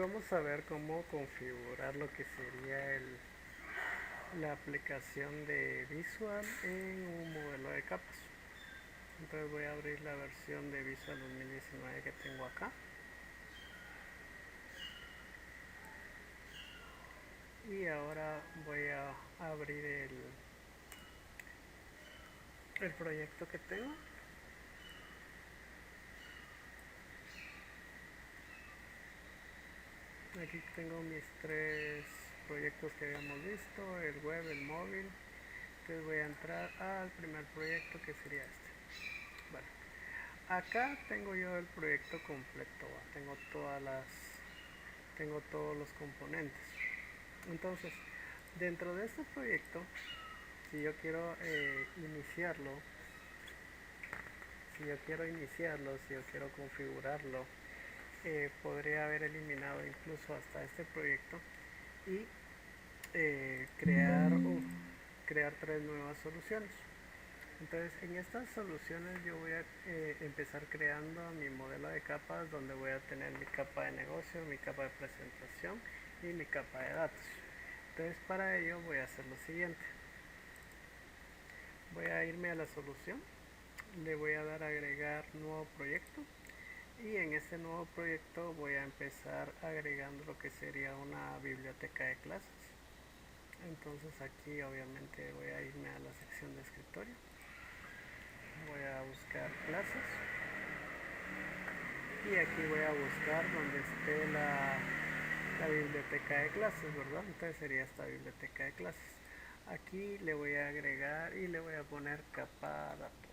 vamos a ver cómo configurar lo que sería la aplicación de Visual en un modelo de capas. Entonces voy a abrir la versión de Visual 2019 que tengo acá. Y ahora voy a abrir el proyecto que tengo. Aquí tengo mis tres proyectos que habíamos visto, el web, el móvil. Entonces voy a entrar al primer proyecto que sería este. Bueno, acá tengo yo el proyecto completo, tengo todos los componentes. Entonces, dentro de este proyecto, si yo quiero iniciarlo, si yo quiero configurarlo, podría haber eliminado incluso hasta este proyecto y crear tres nuevas soluciones. Entonces, en estas soluciones yo voy a empezar creando mi modelo de capas, donde voy a tener mi capa de negocio, mi capa de presentación y mi capa de datos. Entonces, para ello voy a hacer lo siguiente. Voy a irme a la solución, le voy a dar a agregar nuevo proyecto, y en este nuevo proyecto voy a empezar agregando lo que sería una biblioteca de clases. Entonces aquí obviamente voy a irme a la sección de escritorio, voy a buscar clases y aquí voy a buscar donde esté la biblioteca de clases, ¿verdad? Entonces sería esta biblioteca de clases. Aquí le voy a agregar y le voy a poner capa datos.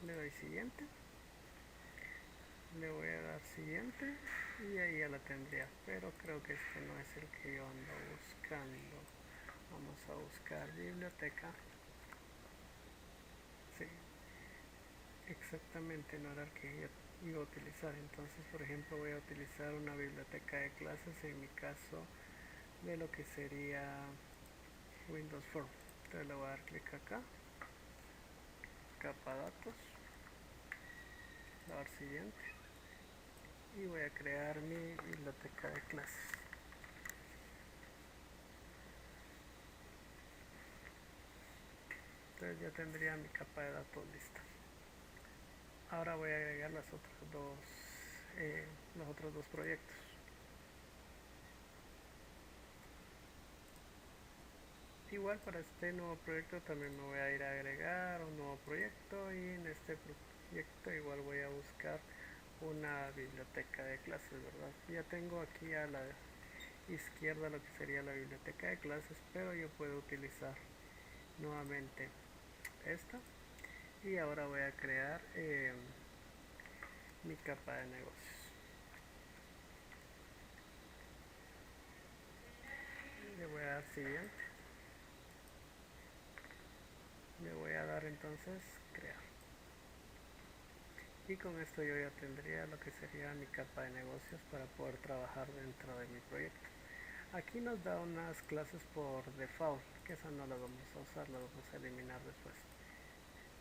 Le doy siguiente, le voy a dar siguiente y ahí ya la tendría, pero creo que este no es el que yo ando buscando. Vamos a buscar biblioteca. Sí, exactamente no era el que yo iba a utilizar. Entonces, por ejemplo, voy a utilizar una biblioteca de clases, en mi caso de lo que sería Windows Form. Entonces le voy a dar clic acá, capa datos, dar siguiente y voy a crear mi biblioteca de clases. Entonces ya tendría mi capa de datos lista. Ahora voy a agregar los otros dos proyectos. Igual para este nuevo proyecto también me voy a ir a agregar un nuevo proyecto, y en este proyecto igual voy a buscar una biblioteca de clases, ¿verdad? Ya tengo aquí a la izquierda lo que sería la biblioteca de clases, pero yo puedo utilizar nuevamente esta, y ahora voy a crear mi capa de negocios. Le voy a dar siguiente, le voy a dar entonces crear, y con esto yo ya tendría lo que sería mi capa de negocios para poder trabajar dentro de mi proyecto. Aquí nos da unas clases por default, que esas no las vamos a usar, las vamos a eliminar después.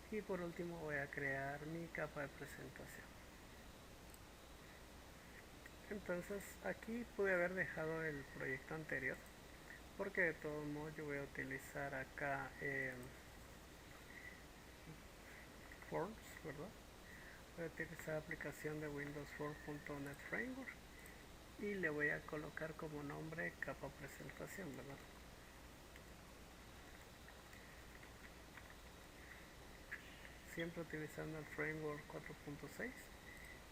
Y por último voy a crear mi capa de presentación. Entonces aquí pude haber dejado el proyecto anterior, porque de todos modos yo voy a utilizar acá Forms, ¿verdad? Voy a utilizar la aplicación de Windows Forms.net Framework y le voy a colocar como nombre capa presentación, ¿verdad? Siempre utilizando el framework 4.6,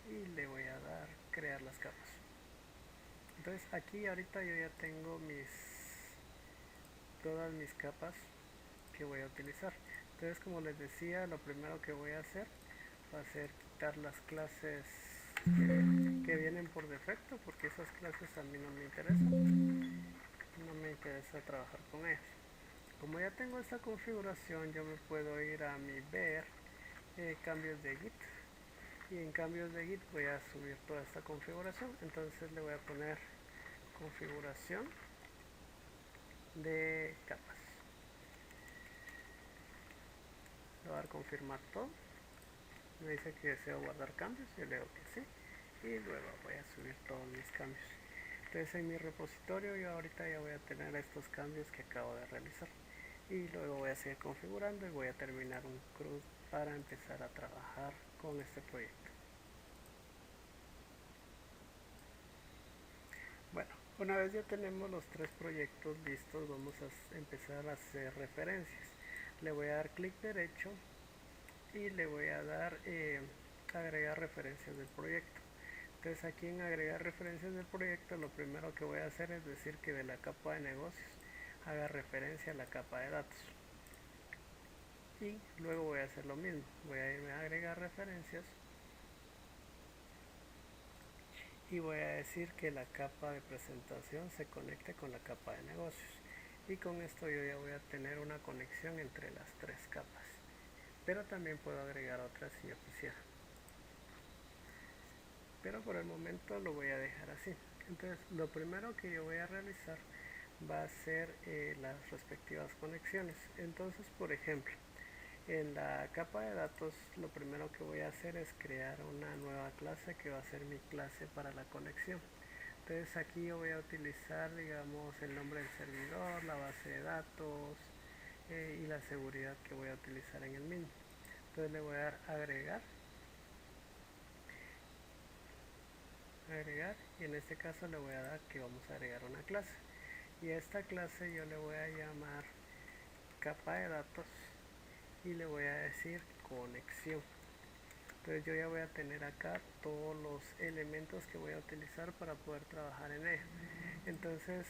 y le voy a dar crear las capas. Entonces aquí ahorita yo ya tengo todas mis capas que voy a utilizar. Entonces, como les decía, lo primero que voy a hacer va a ser quitar las clases que vienen por defecto, porque esas clases a mí no me interesan, no me interesa trabajar con ellas. Como ya tengo esta configuración, yo me puedo ir a mi ver cambios de Git, y en cambios de Git voy a subir toda esta configuración. Entonces le voy a poner configuración de capas, le voy a dar confirmar todo, me dice que deseo guardar cambios y le digo que sí, y luego voy a subir todos mis cambios. Entonces en mi repositorio yo ahorita ya voy a tener estos cambios que acabo de realizar y luego voy a seguir configurando y voy a terminar un CRUD para empezar a trabajar con este proyecto. Bueno, una vez ya tenemos los tres proyectos listos, vamos a empezar a hacer referencias. Le voy a dar clic derecho y le voy a dar agregar referencias del proyecto. Entonces aquí en agregar referencias del proyecto lo primero que voy a hacer es decir que de la capa de negocios haga referencia a la capa de datos. Y luego voy a hacer lo mismo, voy a irme a agregar referencias y voy a decir que la capa de presentación se conecte con la capa de negocios. Y con esto yo ya voy a tener una conexión entre las tres capas. Pero también puedo agregar otras si yo quisiera. Pero por el momento lo voy a dejar así. Entonces lo primero que yo voy a realizar va a ser las respectivas conexiones. Entonces, por ejemplo, en la capa de datos lo primero que voy a hacer es crear una nueva clase que va a ser mi clase para la conexión. Entonces aquí yo voy a utilizar, digamos, el nombre del servidor, la base de datos y la seguridad que voy a utilizar en el mismo. Entonces le voy a dar agregar y en este caso le voy a dar que vamos a agregar una clase y a esta clase yo le voy a llamar capa de datos y le voy a decir conexión. Entonces yo ya voy a tener acá todos los elementos que voy a utilizar para poder trabajar en ella. Entonces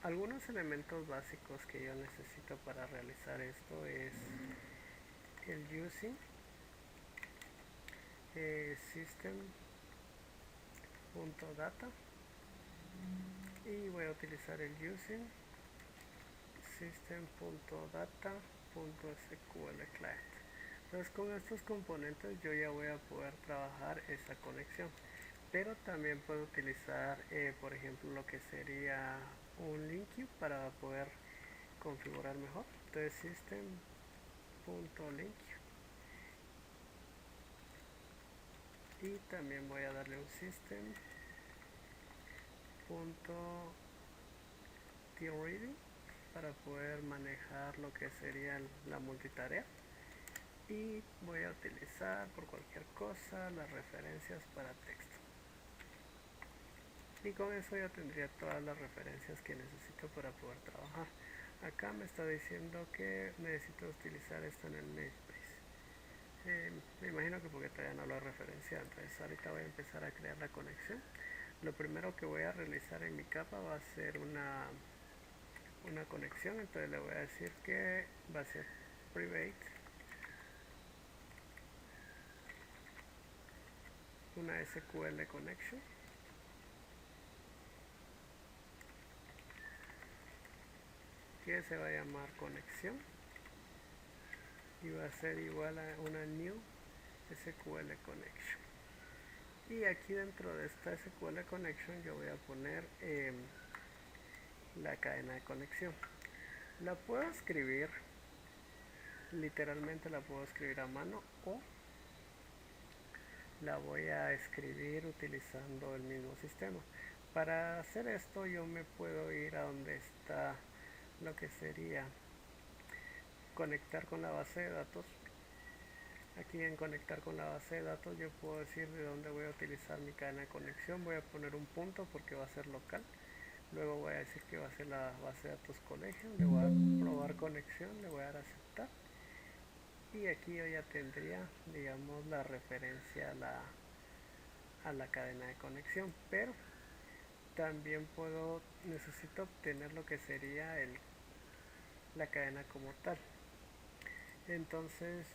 algunos elementos básicos que yo necesito para realizar esto es el using system.data y voy a utilizar el using system.data.sql client. Entonces con estos componentes yo ya voy a poder trabajar esa conexión, pero también puedo utilizar por ejemplo lo que sería un link queue para poder configurar mejor. Entonces system.link y también voy a darle un system.treading para poder manejar lo que sería la multitarea y voy a utilizar por cualquier cosa las referencias para texto y con eso ya tendría todas las referencias que necesito para poder trabajar. Acá me está diciendo que necesito utilizar esto en el namespace. Me imagino que porque todavía no lo he referenciado, entonces ahorita voy a empezar a crear la conexión. Lo primero que voy a realizar en mi capa va a ser una conexión, entonces le voy a decir que va a ser private, una SQL connection que se va a llamar conexión y va a ser igual a una new SQL connection. Y aquí dentro de esta SQL connection yo voy a poner la cadena de conexión. La puedo escribir, literalmente la puedo escribir a mano o la voy a escribir utilizando el mismo sistema. Para hacer esto yo me puedo ir a donde está lo que sería conectar con la base de datos. Aquí en conectar con la base de datos yo puedo decir de dónde voy a utilizar mi cadena de conexión. Voy a poner un punto porque va a ser local. Luego voy a decir que va a ser la base de datos colegio. Le voy a probar conexión, le voy a dar a aceptar. Y aquí yo ya tendría, digamos, la referencia a la cadena de conexión. Pero también necesito obtener lo que sería la cadena como tal. Entonces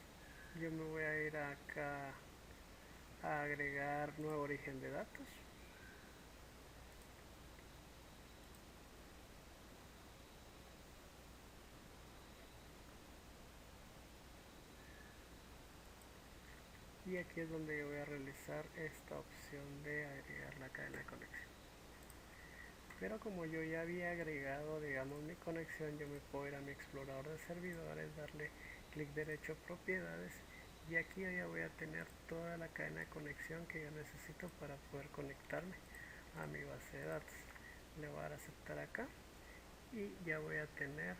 yo me voy a ir acá a agregar nuevo origen de datos y aquí es donde yo voy a realizar esta opción de agregar la cadena de conexión. Pero como yo ya había agregado, digamos, mi conexión, yo me puedo ir a mi explorador de servidores, darle clic derecho a propiedades Y aquí yo ya voy a tener toda la cadena de conexión que yo necesito para poder conectarme a mi base de datos. Le voy a dar a aceptar acá y ya voy a tener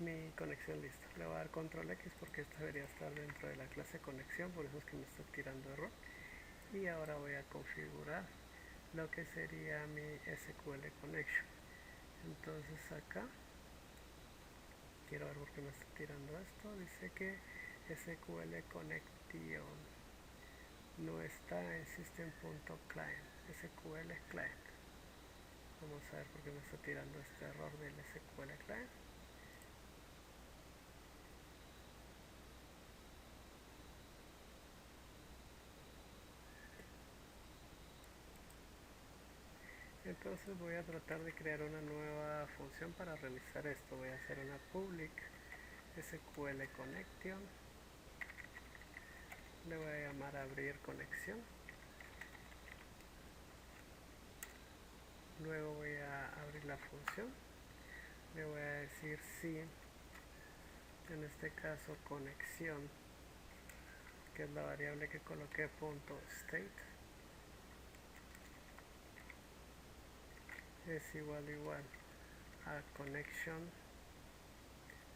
mi conexión lista. Le voy a dar control X porque esta debería estar dentro de la clase conexión, por eso es que me está tirando error. Y ahora voy a configurar lo que sería mi SQL connection. Entonces acá quiero ver por qué me está tirando esto. Dice que SQL connection no está en system.client, SQL client. Vamos a ver por qué me está tirando este error del SQL client. Entonces voy a tratar de crear una nueva función para realizar esto. Voy a hacer una public SQL connection. Le voy a llamar abrir conexión. Luego voy a abrir la función. Le voy a decir si, en este caso conexión, que es la variable que coloqué, punto state, es igual a connection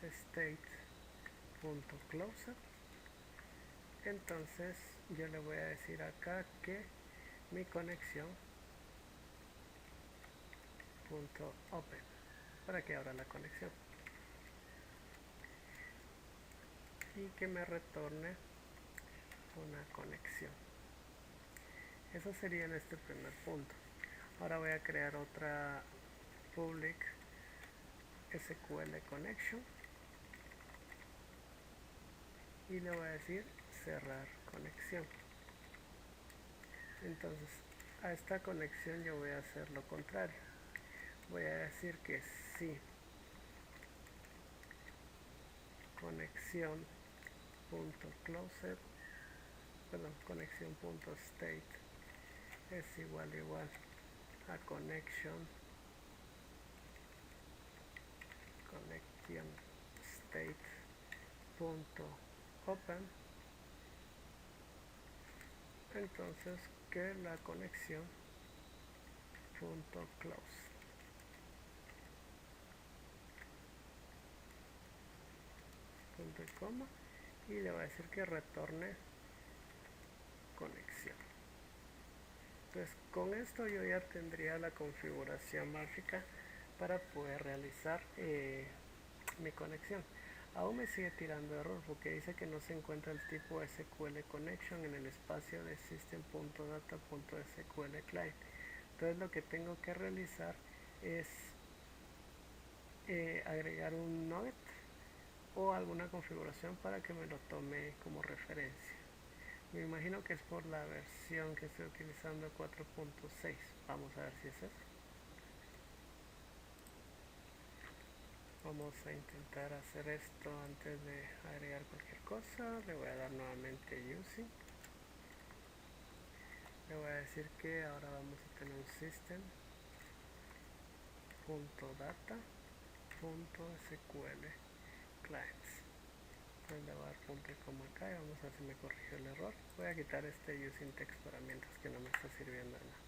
state punto closer. Entonces yo le voy a decir acá que mi conexión punto open para que abra la conexión y que me retorne una conexión. Eso sería en este primer punto. Ahora voy a crear otra public SQL connection y le voy a decir cerrar conexión. Entonces a esta conexión yo voy a hacer lo contrario. Voy a decir que si conexión punto closer, perdón, conexión punto state es igual a connection state punto open, entonces que la conexión punto close, punto y coma, y le voy a decir que retorne conexión. Entonces con esto yo ya tendría la configuración básica para poder realizar mi conexión. Aún me sigue tirando error porque dice que no se encuentra el tipo SQL connection en el espacio de system.data.sql client. Entonces lo que tengo que realizar es agregar un nugget o alguna configuración para que me lo tome como referencia. Me imagino que es por la versión que estoy utilizando 4.6. Vamos a ver si es eso. Vamos a intentar hacer esto antes de agregar cualquier cosa. Le voy a dar nuevamente using. Le voy a decir que ahora vamos a tener un system.data.sql clients. Entonces le voy a dar punto y coma acá y vamos a ver si me corrigió el error. Voy a quitar este using text para mientras que no me está sirviendo de nada.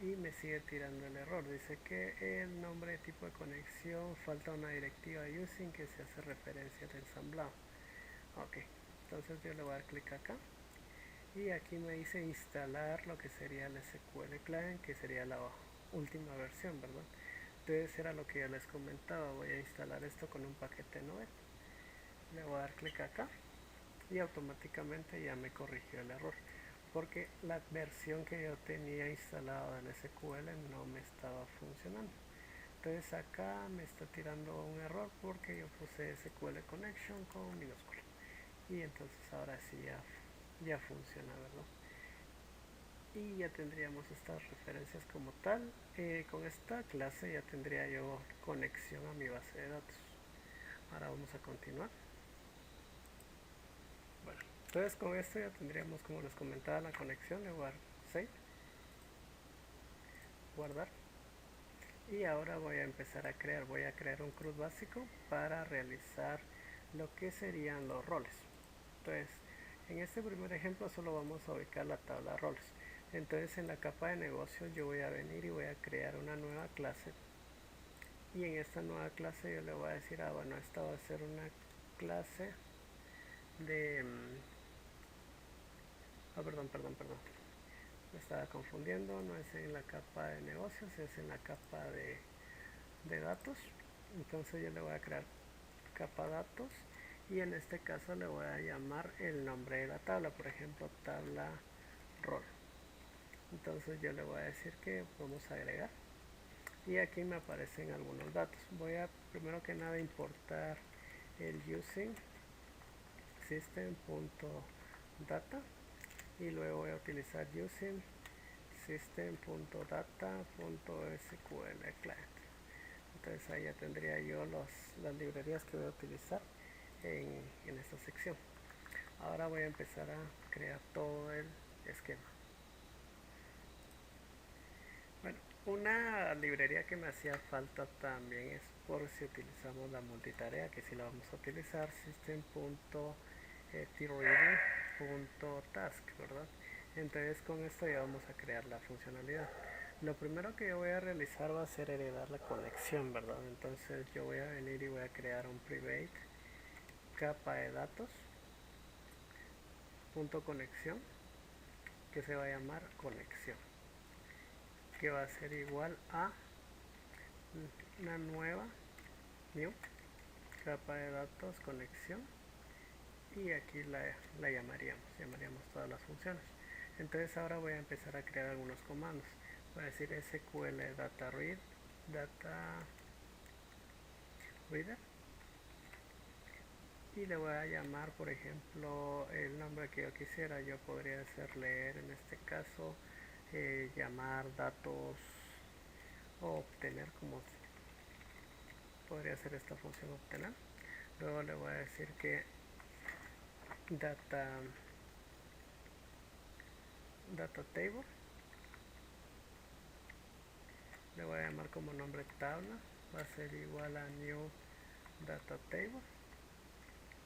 Y me sigue tirando el error. Dice que el nombre de tipo de conexión falta una directiva using que se hace referencia al ensamblado. Ok, entonces yo le voy a dar clic acá y aquí me dice instalar lo que sería el SQL client, que sería la última versión, ¿verdad? Entonces era lo que ya les comentaba. Voy a instalar esto con un paquete Node. Le voy a dar clic acá y automáticamente ya me corrigió el error porque la versión que yo tenía instalada del SQL no me estaba funcionando. Entonces acá me está tirando un error porque yo puse SQL connection con minúscula y entonces ahora sí ya funciona, ¿verdad? Y ya tendríamos estas referencias como tal. Con esta clase ya tendría yo conexión a mi base de datos. Ahora vamos a continuar. Bueno, entonces con esto ya tendríamos, como les comentaba, la conexión. Le voy a dar save, guardar, y ahora voy a empezar a crear. Voy a crear un CRUD básico para realizar lo que serían los roles. Entonces, en este primer ejemplo solo vamos a ubicar la tabla roles. Entonces, en la capa de negocios yo voy a venir y voy a crear una nueva clase. Y en esta nueva clase yo le voy a decir, bueno, esta va a ser una clase de... perdón. Me estaba confundiendo, no es en la capa de negocios, es en la capa de datos. Entonces yo le voy a crear capa datos y en este caso le voy a llamar el nombre de la tabla, por ejemplo tabla rol. Entonces yo le voy a decir que vamos a agregar y aquí me aparecen algunos datos. Voy a primero que nada importar el using system.data y luego voy a utilizar using system.data.sql client. Entonces ahí ya tendría yo las librerías que voy a utilizar en esta sección. Ahora voy a empezar a crear todo el esquema. Bueno, una librería que me hacía falta también es por si utilizamos la multitarea, que si la vamos a utilizar system.treader.task, ¿verdad? Entonces con esto ya vamos a crear la funcionalidad. Lo primero que yo voy a realizar va a ser heredar la conexión, ¿verdad? Entonces yo voy a venir y voy a crear un private capa de datos punto conexión que se va a llamar conexión, que va a ser igual a una nueva new capa de datos conexión y aquí la llamaríamos todas las funciones. Entonces ahora voy a empezar a crear algunos comandos. Voy a decir sql data reader y le voy a llamar, por ejemplo, el nombre que yo quisiera. Yo podría hacer leer en este caso, llamar datos o obtener, como podría ser esta función obtener. Luego le voy a decir que data table, le voy a llamar como nombre tabla, va a ser igual a new data table,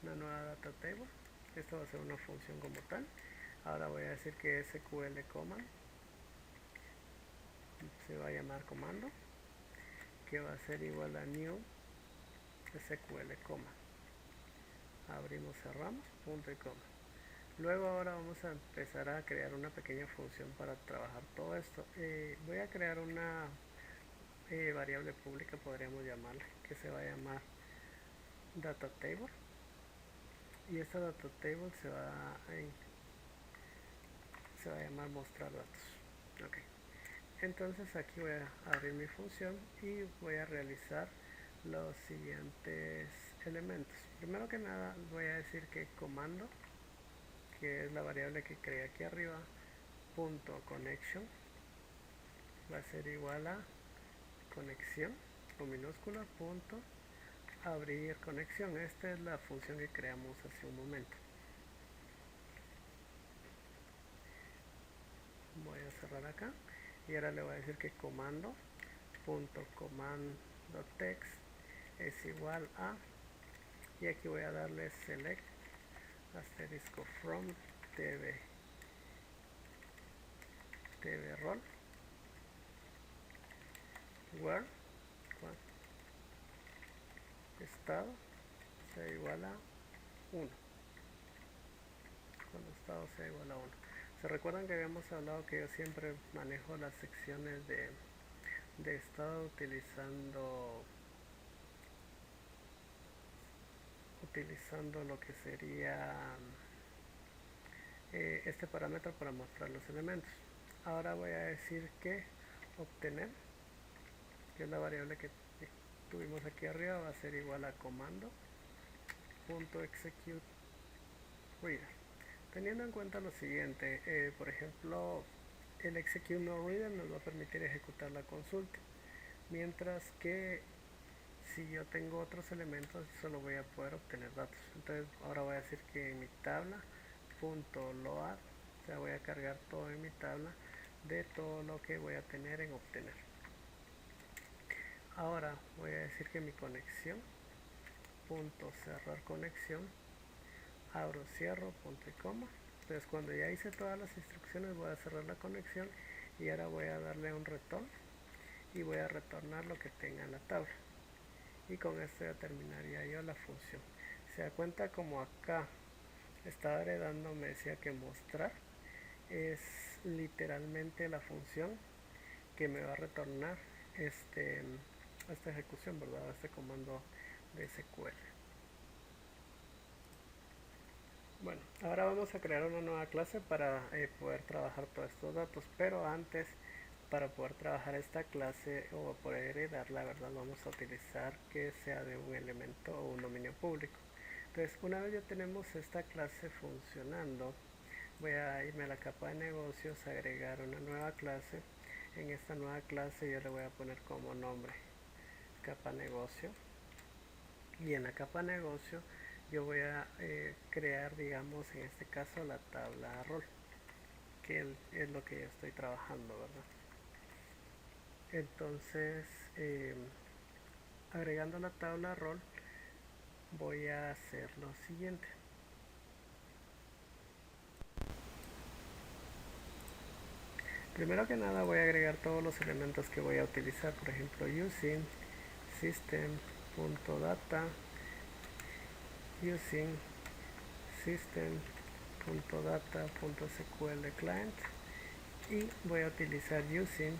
una nueva data table. Esto va a ser una función como tal. Ahora voy a decir que sql command se va a llamar comando, que va a ser igual a new sql command. Abrimos, cerramos, punto y coma. Luego ahora vamos a empezar a crear una pequeña función para trabajar todo esto. Voy a crear una variable pública, podríamos llamarle, que se va a llamar data table, y esta data table se va a llamar mostrar datos. Okay. Entonces aquí voy a abrir mi función y voy a realizar los siguientes elementos. Primero que nada voy a decir que comando, que es la variable que creé aquí arriba, punto connection, va a ser igual a conexión con minúscula, punto abrir conexión. Esta es la función que creamos hace un momento. Voy a cerrar acá y ahora le voy a decir que comando punto command text es igual a, y aquí voy a darle select asterisco from tv role where estado sea igual a 1, cuando estado sea igual a 1. Se recuerdan que habíamos hablado que yo siempre manejo las secciones de estado utilizando lo que sería este parámetro para mostrar los elementos. Ahora voy a decir que obtener, que es la variable que tuvimos aquí arriba, va a ser igual a comando punto execute reader, teniendo en cuenta lo siguiente. Por ejemplo, el execute no reader nos va a permitir ejecutar la consulta, mientras que si yo tengo otros elementos solo voy a poder obtener datos. Entonces ahora voy a decir que en mi tabla punto load, o sea, voy a cargar todo en mi tabla de todo lo que voy a tener en obtener. Ahora voy a decir que mi conexión punto cerrar conexión, abro, cierro, punto y coma. Entonces cuando ya hice todas las instrucciones voy a cerrar la conexión y ahora voy a darle un retorno y voy a retornar lo que tenga en la tabla, y con esto ya terminaría yo la función. Se da cuenta como acá estaba heredando, me decía que mostrar es literalmente la función que me va a retornar esta ejecución, ¿verdad? Este comando de SQL. Bueno, ahora vamos a crear una nueva clase para poder trabajar todos estos datos, pero antes, para poder trabajar esta clase o poder heredar, la verdad vamos a utilizar que sea de un elemento o un dominio público. Entonces, una vez ya tenemos esta clase funcionando, voy a irme a la capa de negocios, agregar una nueva clase. En esta nueva clase yo le voy a poner como nombre capa negocio, y en la capa negocio yo voy a crear, digamos, en este caso la tabla rol, que es lo que yo estoy trabajando, ¿verdad? Entonces, agregando la tabla rol, voy a hacer lo siguiente. Primero que nada voy a agregar todos los elementos que voy a utilizar, por ejemplo, using system.data, using system.data.sql client, y voy a utilizar using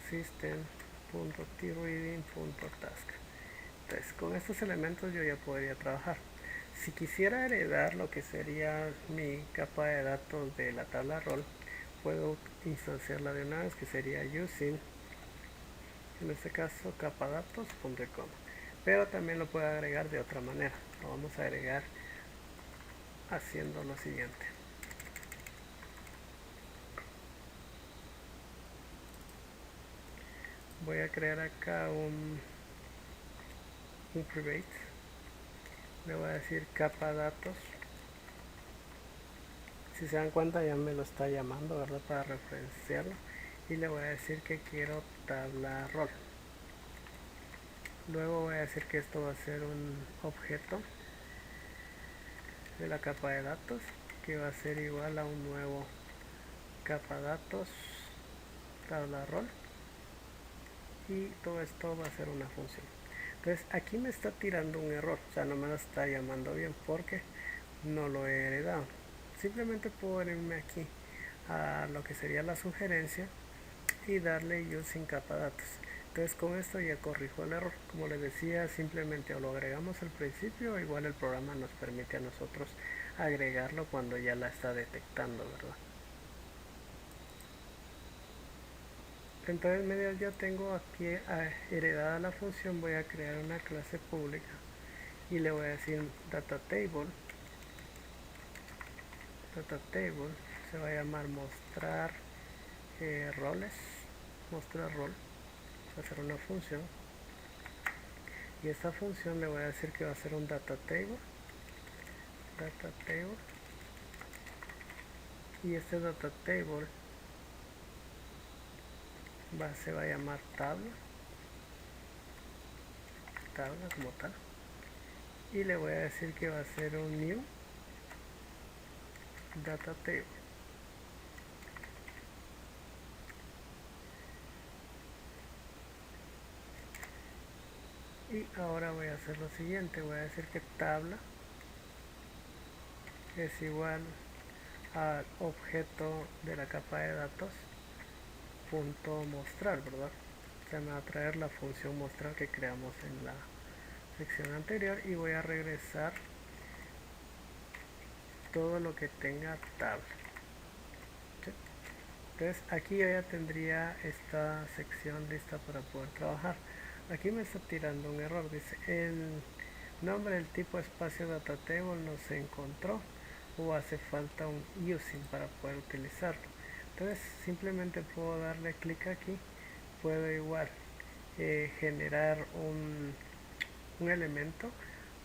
system.treading.task. Entonces, con estos elementos yo ya podría trabajar. Si quisiera heredar lo que sería mi capa de datos de la tabla rol, puedo instanciarla de una vez, que sería using, en este caso, capadatos.com. Pero también lo puedo agregar de otra manera. Lo vamos a agregar haciendo lo siguiente. Voy a crear acá un private. Le voy a decir capa datos. Si se dan cuenta ya me lo está llamando, ¿verdad? Para referenciarlo. Y le voy a decir que quiero tabla rol. Luego voy a decir que esto va a ser un objeto de la capa de datos, que va a ser igual a un nuevo capa datos tabla rol, y todo esto va a ser una función. Entonces aquí me está tirando un error, o sea, no me lo está llamando bien porque no lo he heredado. Simplemente puedo irme aquí a lo que sería la sugerencia y darle using capa datos. Entonces con esto ya corrijo el error. Como les decía, simplemente o lo agregamos al principio, o igual el programa nos permite a nosotros agregarlo cuando ya la está detectando, ¿verdad? Entonces, mediante yo tengo aquí heredada la función, voy a crear una clase pública y le voy a decir data table se va a llamar mostrar roles, mostrar rol, va a ser una función, y esta función le voy a decir que va a ser un data table, y este data table se va a llamar tabla como tal, y le voy a decir que va a ser un new data table. Y ahora voy a hacer lo siguiente, voy a decir que tabla es igual al objeto de la capa de datos punto mostrar, ¿verdad? Se me va a traer la función mostrar que creamos en la sección anterior, y voy a regresar todo lo que tenga tabla. ¿Sí? Entonces aquí yo ya tendría esta sección lista para poder trabajar. Aquí me está tirando un error, dice el nombre del tipo espacio data table no se encontró, o hace falta un using para poder utilizarlo. Entonces simplemente puedo darle clic aquí, puedo igual generar un elemento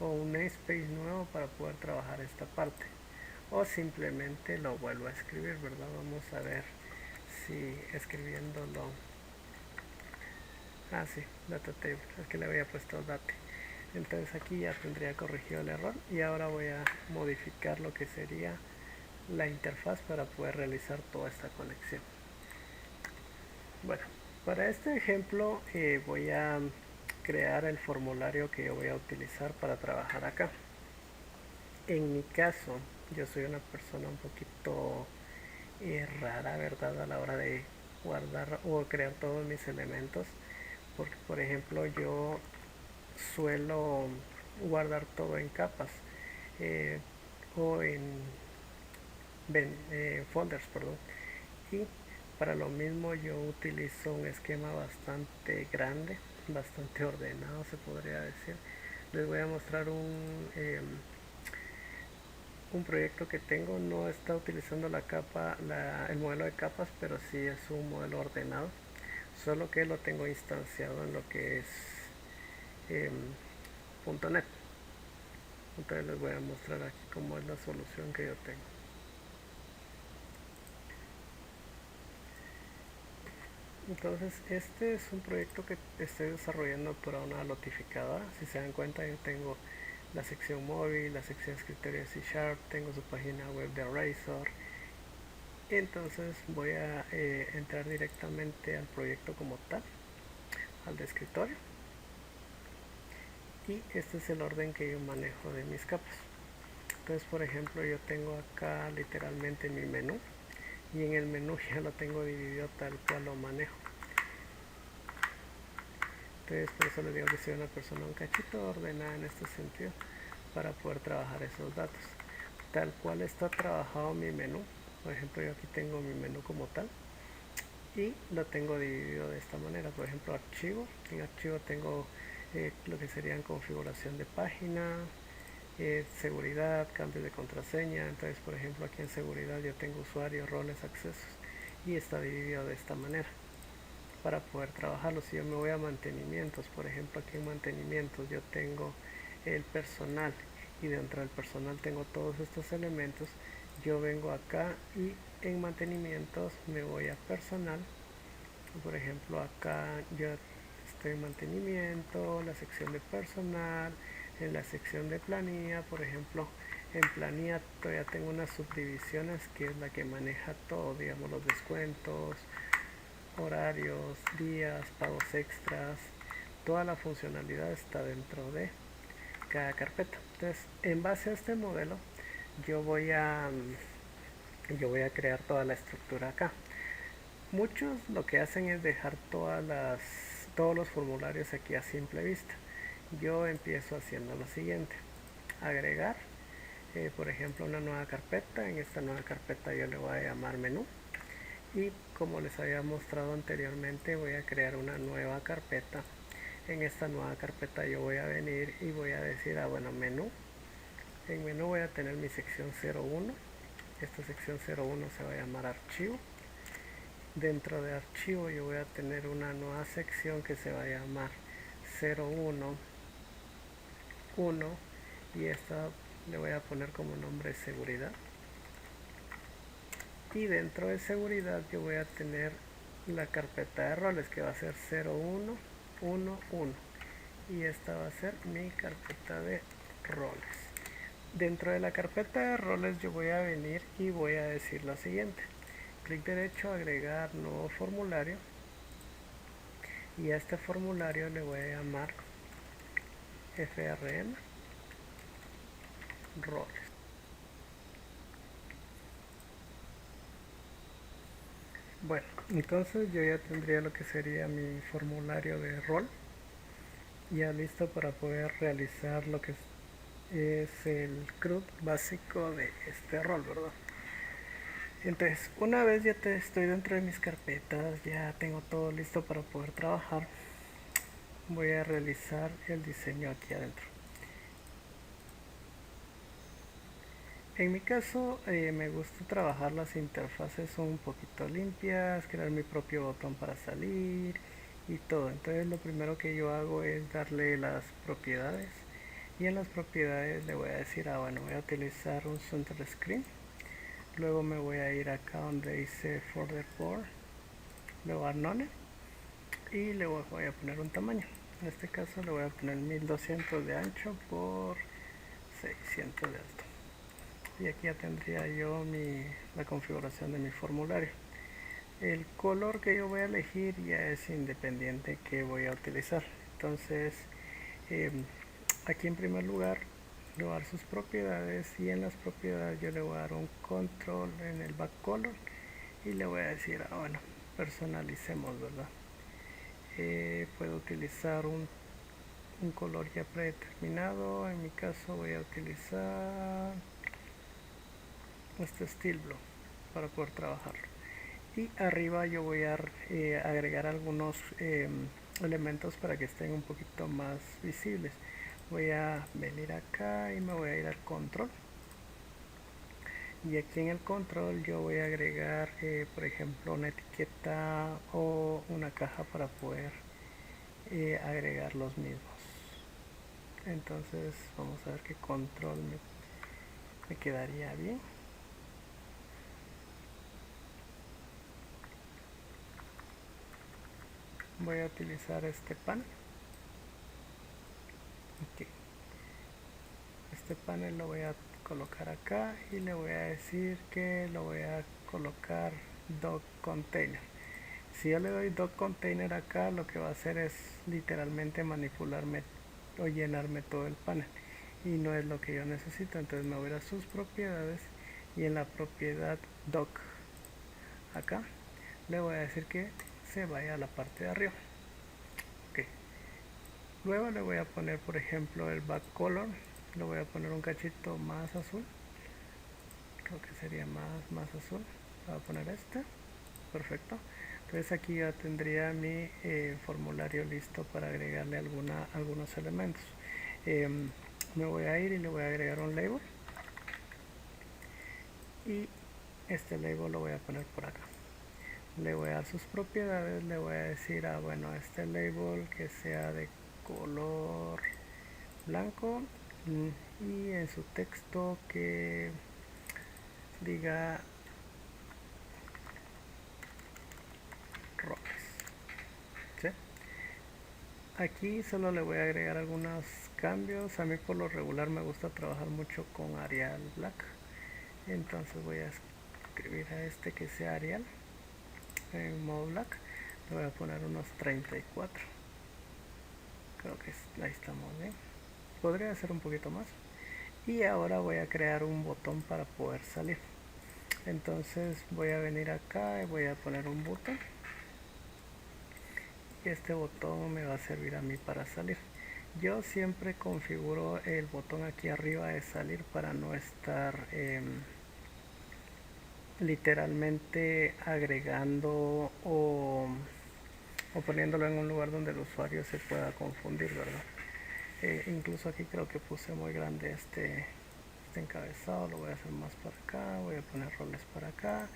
o un namespace nuevo para poder trabajar esta parte, o simplemente lo vuelvo a escribir, ¿verdad? Vamos a ver si escribiéndolo, sí, data table, es que le había puesto date. Entonces aquí ya tendría corregido el error y ahora voy a modificar lo que sería la interfaz para poder realizar toda esta conexión. Bueno, para este ejemplo voy a crear el formulario que yo voy a utilizar para trabajar acá. En mi caso, yo soy una persona un poquito rara, ¿verdad? A la hora de guardar o crear todos mis elementos, porque por ejemplo yo suelo guardar todo en capas eh, o en folders, perdón. Y para lo mismo yo utilizo un esquema bastante grande, bastante ordenado se podría decir. Les voy a mostrar un proyecto que tengo. No está utilizando la capa, el modelo de capas, pero sí es un modelo ordenado, solo que lo tengo instanciado en lo que es eh, .NET. Entonces les voy a mostrar aquí cómo es la solución que yo tengo. Entonces este es un proyecto que estoy desarrollando para una notificadora. Si se dan cuenta, yo tengo la sección móvil, la sección escritorio C#, tengo su página web de Razor. Entonces voy a entrar directamente al proyecto como tal, al de escritorio, y este es el orden que yo manejo de mis capas. Entonces, por ejemplo, yo tengo acá literalmente mi menú, y en el menú ya lo tengo dividido tal cual lo manejo. Entonces, por eso les digo que soy una persona un cachito ordenada en este sentido para poder trabajar esos datos. Tal cual está trabajado mi menú. Por ejemplo, yo aquí tengo mi menú como tal y lo tengo dividido de esta manera. Por ejemplo, archivo. En archivo tengo lo que serían configuración de página, seguridad, cambios de contraseña. Entonces, por ejemplo, aquí en seguridad yo tengo usuario, roles, accesos, y está dividido de esta manera para poder trabajarlo. Si yo me voy a mantenimientos, por ejemplo, aquí en mantenimientos yo tengo el personal, y dentro del personal tengo todos estos elementos. Yo vengo acá y en mantenimientos me voy a personal. Por ejemplo, acá yo estoy en mantenimiento, la sección de personal, en la sección de planilla. Por ejemplo, en planilla todavía tengo unas subdivisiones que es la que maneja todo, digamos, los descuentos, horarios, días, pagos extras. Toda la funcionalidad está dentro de cada carpeta. Entonces, en base a este modelo, yo voy a crear toda la estructura acá. Muchos lo que hacen es dejar todos los formularios aquí a simple vista. Yo empiezo haciendo lo siguiente: agregar, por ejemplo, una nueva carpeta. En esta nueva carpeta yo le voy a llamar menú, y como les había mostrado anteriormente, voy a crear una nueva carpeta. En esta nueva carpeta yo voy a venir y voy a decir, bueno, menú. En menú voy a tener mi sección 01. Esta sección 01 se va a llamar archivo. Dentro de archivo yo voy a tener una nueva sección que se va a llamar 01 1, y esta le voy a poner como nombre seguridad. Y dentro de seguridad yo voy a tener la carpeta de roles, que va a ser 0111, y esta va a ser mi carpeta de roles. Dentro de la carpeta de roles yo voy a venir y voy a decir lo siguiente: clic derecho, agregar nuevo formulario, y a este formulario le voy a llamar frn roles. Bueno, entonces yo ya tendría lo que sería mi formulario de rol ya listo para poder realizar lo que es el CRUD básico de este rol, ¿verdad? Entonces, una vez ya estoy dentro de mis carpetas, ya tengo todo listo para poder trabajar, voy a realizar el diseño aquí adentro. En mi caso, me gusta trabajar las interfaces un poquito limpias, crear mi propio botón para salir y todo. Entonces lo primero que yo hago es darle las propiedades, y en las propiedades le voy a decir, bueno, voy a utilizar un center screen. Luego me voy a ir acá donde dice folder por, luego a none, y le voy a poner un tamaño. En este caso le voy a poner 1200 de ancho por 600 de alto. Y aquí ya tendría yo la configuración de mi formulario. El color que yo voy a elegir ya es independiente que voy a utilizar. Entonces, aquí en primer lugar le voy a dar sus propiedades, y en las propiedades yo le voy a dar un control en el backcolor y le voy a decir, bueno, personalicemos, ¿verdad? Puedo utilizar un color ya predeterminado. En mi caso voy a utilizar este Steel Blue para poder trabajarlo. Y arriba yo voy a agregar algunos elementos para que estén un poquito más visibles. Voy a venir acá y me voy a ir al control, y aquí en el control yo voy a agregar por ejemplo una etiqueta o una caja para poder agregar los mismos. Entonces vamos a ver qué control me quedaría bien. Voy a utilizar este panel. Okay. Este panel lo voy a colocar acá y le voy a decir que lo voy a colocar dock container. Si yo le doy dock container acá, lo que va a hacer es literalmente manipularme o llenarme todo el panel, y no es lo que yo necesito. Entonces me voy a ir a sus propiedades, y en la propiedad dock acá le voy a decir que se vaya a la parte de arriba. Okay. Luego le voy a poner por ejemplo el back color, lo voy a poner un cachito más azul, creo que sería más azul. Voy a poner este, perfecto. Entonces aquí ya tendría mi formulario listo para agregarle algunos elementos. Me voy a ir y le voy a agregar un label, y este label lo voy a poner por acá. Le voy a dar sus propiedades, le voy a decir bueno, este label que sea de color blanco, y en su texto que diga roles. ¿Sí? Aquí solo le voy a agregar algunos cambios. A mí por lo regular me gusta trabajar mucho con Arial Black, entonces voy a escribir a este que sea Arial en modo black. Le voy a poner unos 34. Creo que ahí estamos bien. Podría ser un poquito más. Y ahora voy a crear un botón para poder salir. Entonces voy a venir acá y voy a poner un botón, y este botón me va a servir a mí para salir. Yo siempre configuro el botón aquí arriba de salir para no estar literalmente agregando o poniéndolo en un lugar donde el usuario se pueda confundir, ¿verdad? Incluso aquí creo que puse muy grande este encabezado. Lo voy a hacer más para acá, voy a poner roles para acá,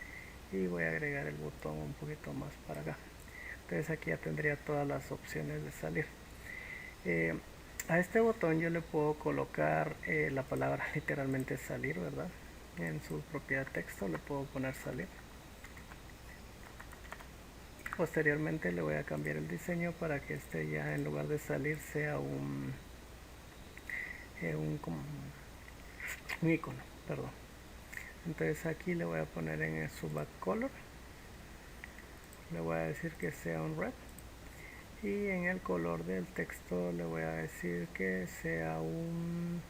y voy a agregar el botón un poquito más para acá. Entonces aquí ya tendría todas las opciones de salir. A este botón yo le puedo colocar la palabra literalmente salir, ¿verdad? En su propiedad texto le puedo poner salir. Posteriormente le voy a cambiar el diseño para que este ya en lugar de salir sea un icono, perdón. Entonces aquí le voy a poner en su back color, le voy a decir que sea un red, y en el color del texto le voy a decir que sea un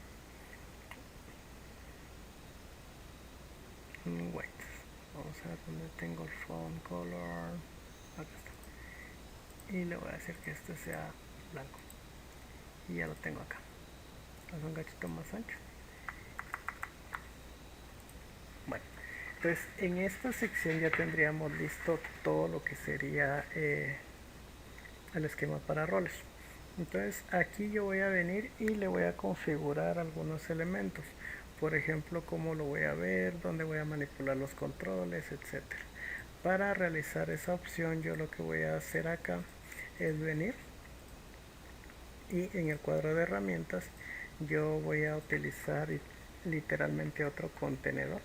white. Vamos a ver dónde tengo el font color, acá está, y le voy a decir que este sea blanco, y ya lo tengo acá. Es un cachito más ancho. Bueno, entonces en esta sección ya tendríamos listo todo lo que sería el esquema para roles. Entonces aquí yo voy a venir y le voy a configurar algunos elementos, por ejemplo cómo lo voy a ver, dónde voy a manipular los controles, etcétera. Para realizar esa opción yo lo que voy a hacer acá es venir, y en el cuadro de herramientas yo voy a utilizar literalmente otro contenedor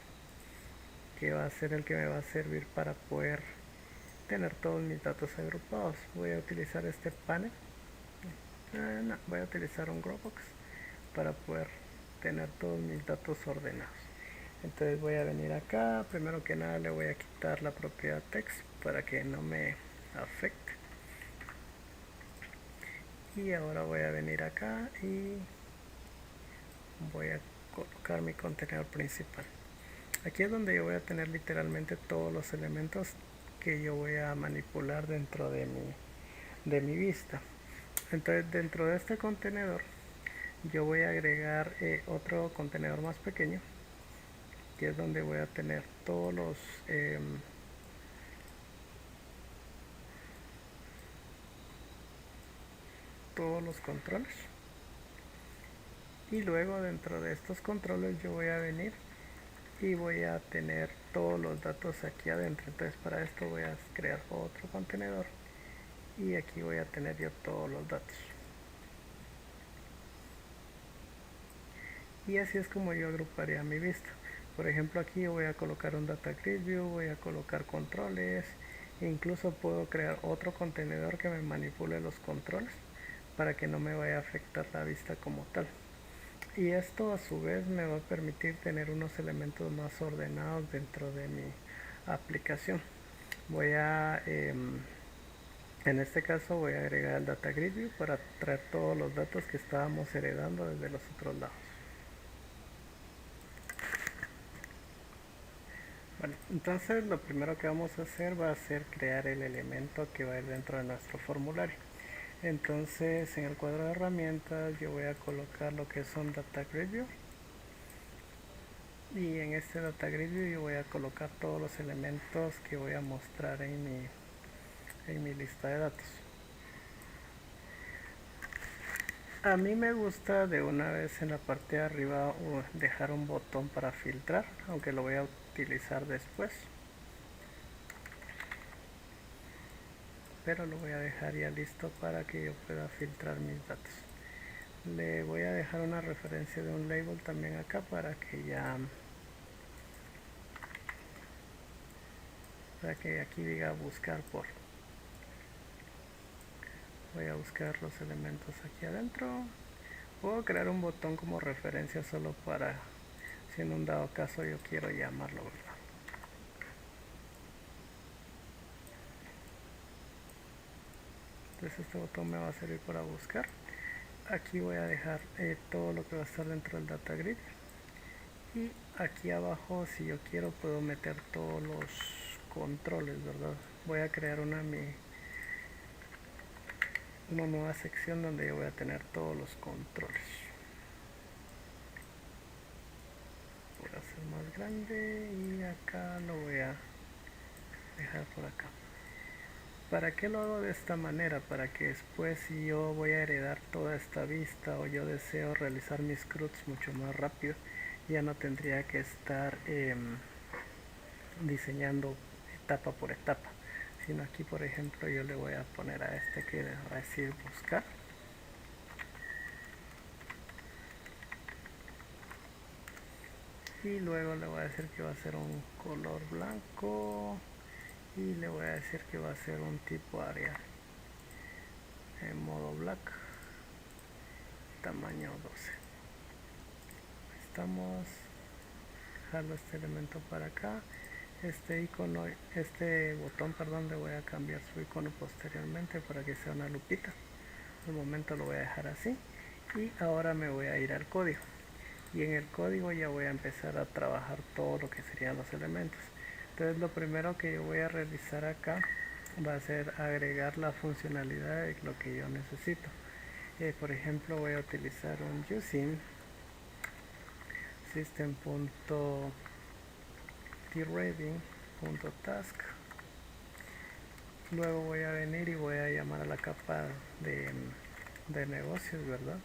que va a ser el que me va a servir para poder tener todos mis datos agrupados. Voy a utilizar este panel No, voy a utilizar un Dropbox para poder tener todos mis datos ordenados. Entonces voy a venir acá, primero que nada le voy a quitar la propiedad text para que no me afecte. Y ahora voy a venir acá y voy a colocar mi contenedor principal. Aquí es donde yo voy a tener literalmente todos los elementos que yo voy a manipular dentro de mi vista. Entonces dentro de este contenedor yo voy a agregar otro contenedor más pequeño, que es donde voy a tener todos los controles. Y luego dentro de estos controles yo voy a venir y voy a tener todos los datos aquí adentro. Entonces para esto voy a crear otro contenedor y aquí voy a tener yo todos los datos. Y así es como yo agruparía mi vista. Por ejemplo, aquí voy a colocar un data grid view, voy a colocar controles, e incluso puedo crear otro contenedor que me manipule los controles para que no me vaya a afectar la vista como tal. Y esto a su vez me va a permitir tener unos elementos más ordenados dentro de mi aplicación. Voy a en este caso voy a agregar el data grid view para traer todos los datos que estábamos heredando desde los otros lados. Bueno, entonces lo primero que vamos a hacer va a ser crear el elemento que va a ir dentro de nuestro formulario. Entonces en el cuadro de herramientas yo voy a colocar lo que es un data grid view, y en este data grid view yo voy a colocar todos los elementos que voy a mostrar en mi lista de datos. A mí me gusta de una vez en la parte de arriba dejar un botón para filtrar, aunque lo voy a utilizar después, pero lo voy a dejar ya listo para que yo pueda filtrar mis datos. Le voy a dejar una referencia de un label también acá para que aquí diga buscar por. Voy a buscar los elementos aquí adentro. Puedo crear un botón como referencia solo para si en un dado caso yo quiero llamarlo, ¿verdad? Entonces este botón me va a servir para buscar. Aquí voy a dejar todo lo que va a estar dentro del data grid, y aquí abajo si yo quiero puedo meter todos los controles, ¿verdad? Voy a crear una nueva sección donde yo voy a tener todos los controles. Voy a hacer más grande y acá lo voy a dejar por acá. ¿Para qué lo hago de esta manera? Para que después si yo voy a heredar toda esta vista o yo deseo realizar mis CRUDs mucho más rápido, ya no tendría que estar diseñando etapa por etapa, sino aquí por ejemplo yo le voy a poner a este que va a decir buscar, y luego le voy a decir que va a ser un color blanco y le voy a decir que va a ser un tipo Arial en modo black, tamaño 12. Estamos, jalo este elemento para acá, este icono, este botón, perdón, le voy a cambiar su icono posteriormente para que sea una lupita. De momento lo voy a dejar así, y ahora me voy a ir al código, y en el código ya voy a empezar a trabajar todo lo que serían los elementos. Entonces lo primero que yo voy a realizar acá va a ser agregar la funcionalidad de lo que yo necesito. Por ejemplo voy a utilizar un using system.tReading.task. Luego voy a venir y voy a llamar a la capa de negocios, ¿verdad?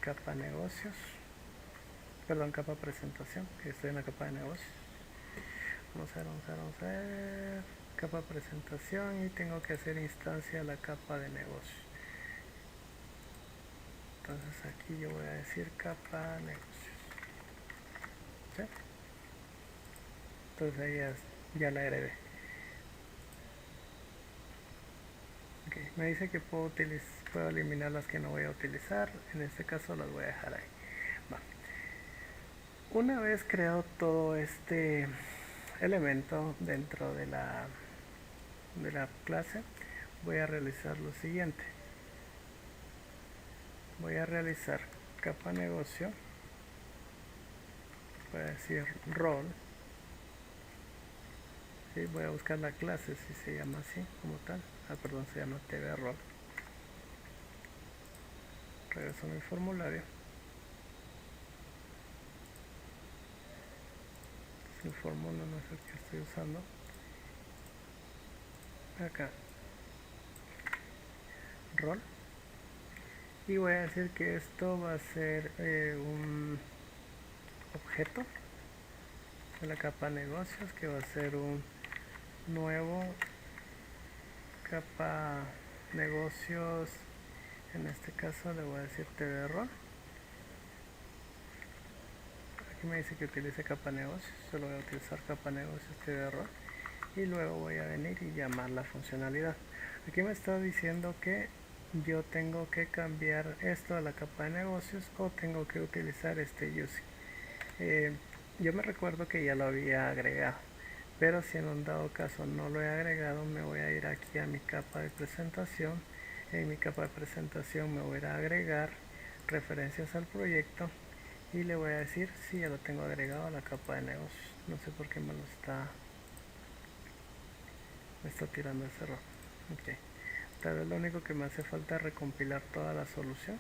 Capa negocios, perdón, capa presentación, que estoy en la capa de negocios. Vamos a ver, capa presentación, y tengo que hacer instancia a la capa de negocios. Entonces aquí yo voy a decir capa negocios, ¿sí? Entonces ahí ya la heredé. Me dice que puedo eliminar las que no voy a utilizar. En este caso las voy a dejar ahí. Va. Una vez creado todo este elemento dentro de la clase, voy a realizar lo siguiente. Voy a realizar capa negocio, voy a decir rol, ¿sí? Voy a buscar la clase si se llama así como tal, perdón, se llama TV rol. Regreso a mi formulario, el fórmula no es el que estoy usando, acá rol, y voy a decir que esto va a ser un objeto de la capa negocios, que va a ser un nuevo capa negocios. En este caso le voy a decir TV rol. Aquí me dice que utilice capa negocios, solo voy a utilizar capa negocios TV rol, y luego voy a venir y llamar la funcionalidad. Aquí me está diciendo que yo tengo que cambiar esto a la capa de negocios o tengo que utilizar este using. Yo me recuerdo que ya lo había agregado, pero si en un dado caso no lo he agregado, me voy a ir aquí a mi capa de presentación. En mi capa de presentación me voy a ir a agregar referencias al proyecto y le voy a decir si ya lo tengo agregado a la capa de negocios. No sé por qué me está tirando ese error. Okay. Tal vez lo único que me hace falta es recompilar toda la solución.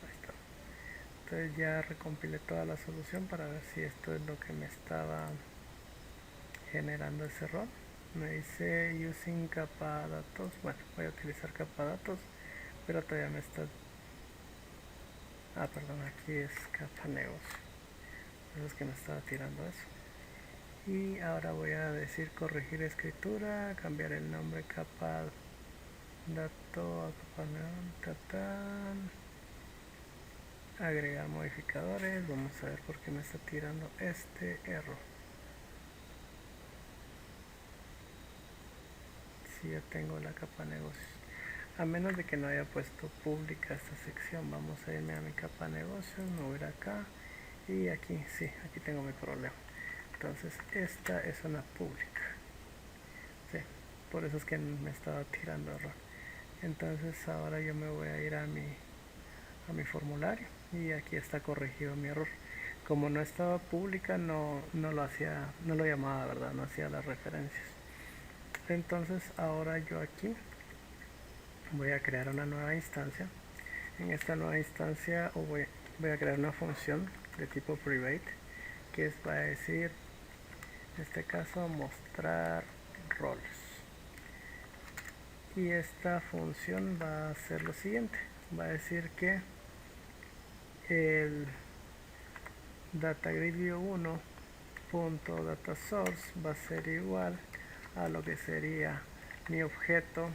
Ahí está. Entonces ya recompilé toda la solución para ver si esto es lo que me estaba generando ese error. Me dice using capa datos. Bueno, voy a utilizar capa datos, pero todavía me está... perdón, aquí es capa negocio. Eso es que me estaba tirando eso. Y ahora voy a decir corregir escritura, cambiar el nombre capa dato a capa agregar modificadores. Vamos a ver por qué me está tirando este error. Si ya tengo la capa negocios, a menos de que no haya puesto pública esta sección. Vamos a irme a mi capa negocios, me voy a ir acá y aquí, sí, aquí tengo mi problema. Entonces esta es una pública, sí, por eso es que me estaba tirando error. Entonces ahora yo me voy a ir a mi formulario y aquí está corregido mi error. Como no estaba pública, no lo llamaba, ¿verdad? No hacía las referencias. Entonces ahora yo aquí voy a crear una nueva instancia. En esta nueva instancia voy a crear una función de tipo private que va a decir, en este caso, mostrar roles. Y esta función va a hacer lo siguiente, va a decir que el DataGridView1.dataSource va a ser igual a lo que sería mi objeto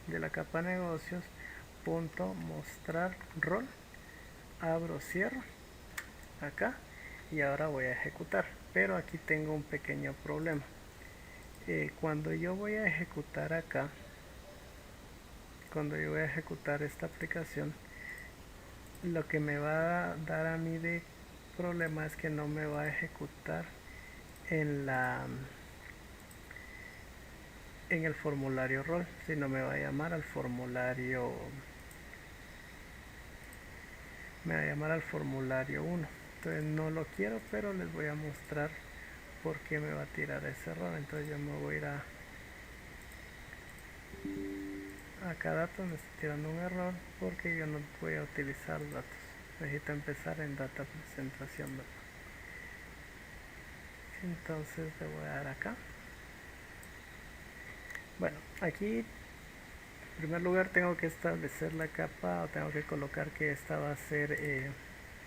de la capa negocios punto mostrar rol, abro, cierro acá, y ahora voy a ejecutar. Pero aquí tengo un pequeño problema. Cuando yo voy a ejecutar acá, cuando yo voy a ejecutar esta aplicación, lo que me va a dar a mí de problema es que no me va a ejecutar en el formulario rol, sino me va a llamar al formulario 1. Entonces no lo quiero, pero les voy a mostrar por qué me va a tirar ese error. Entonces yo me voy a ir acá datos, me está tirando un error porque yo no voy a utilizar datos. Necesito empezar en data presentación, ¿verdad? Entonces le voy a dar acá. Bueno, aquí en primer lugar tengo que establecer la capa, o tengo que colocar que esta va a ser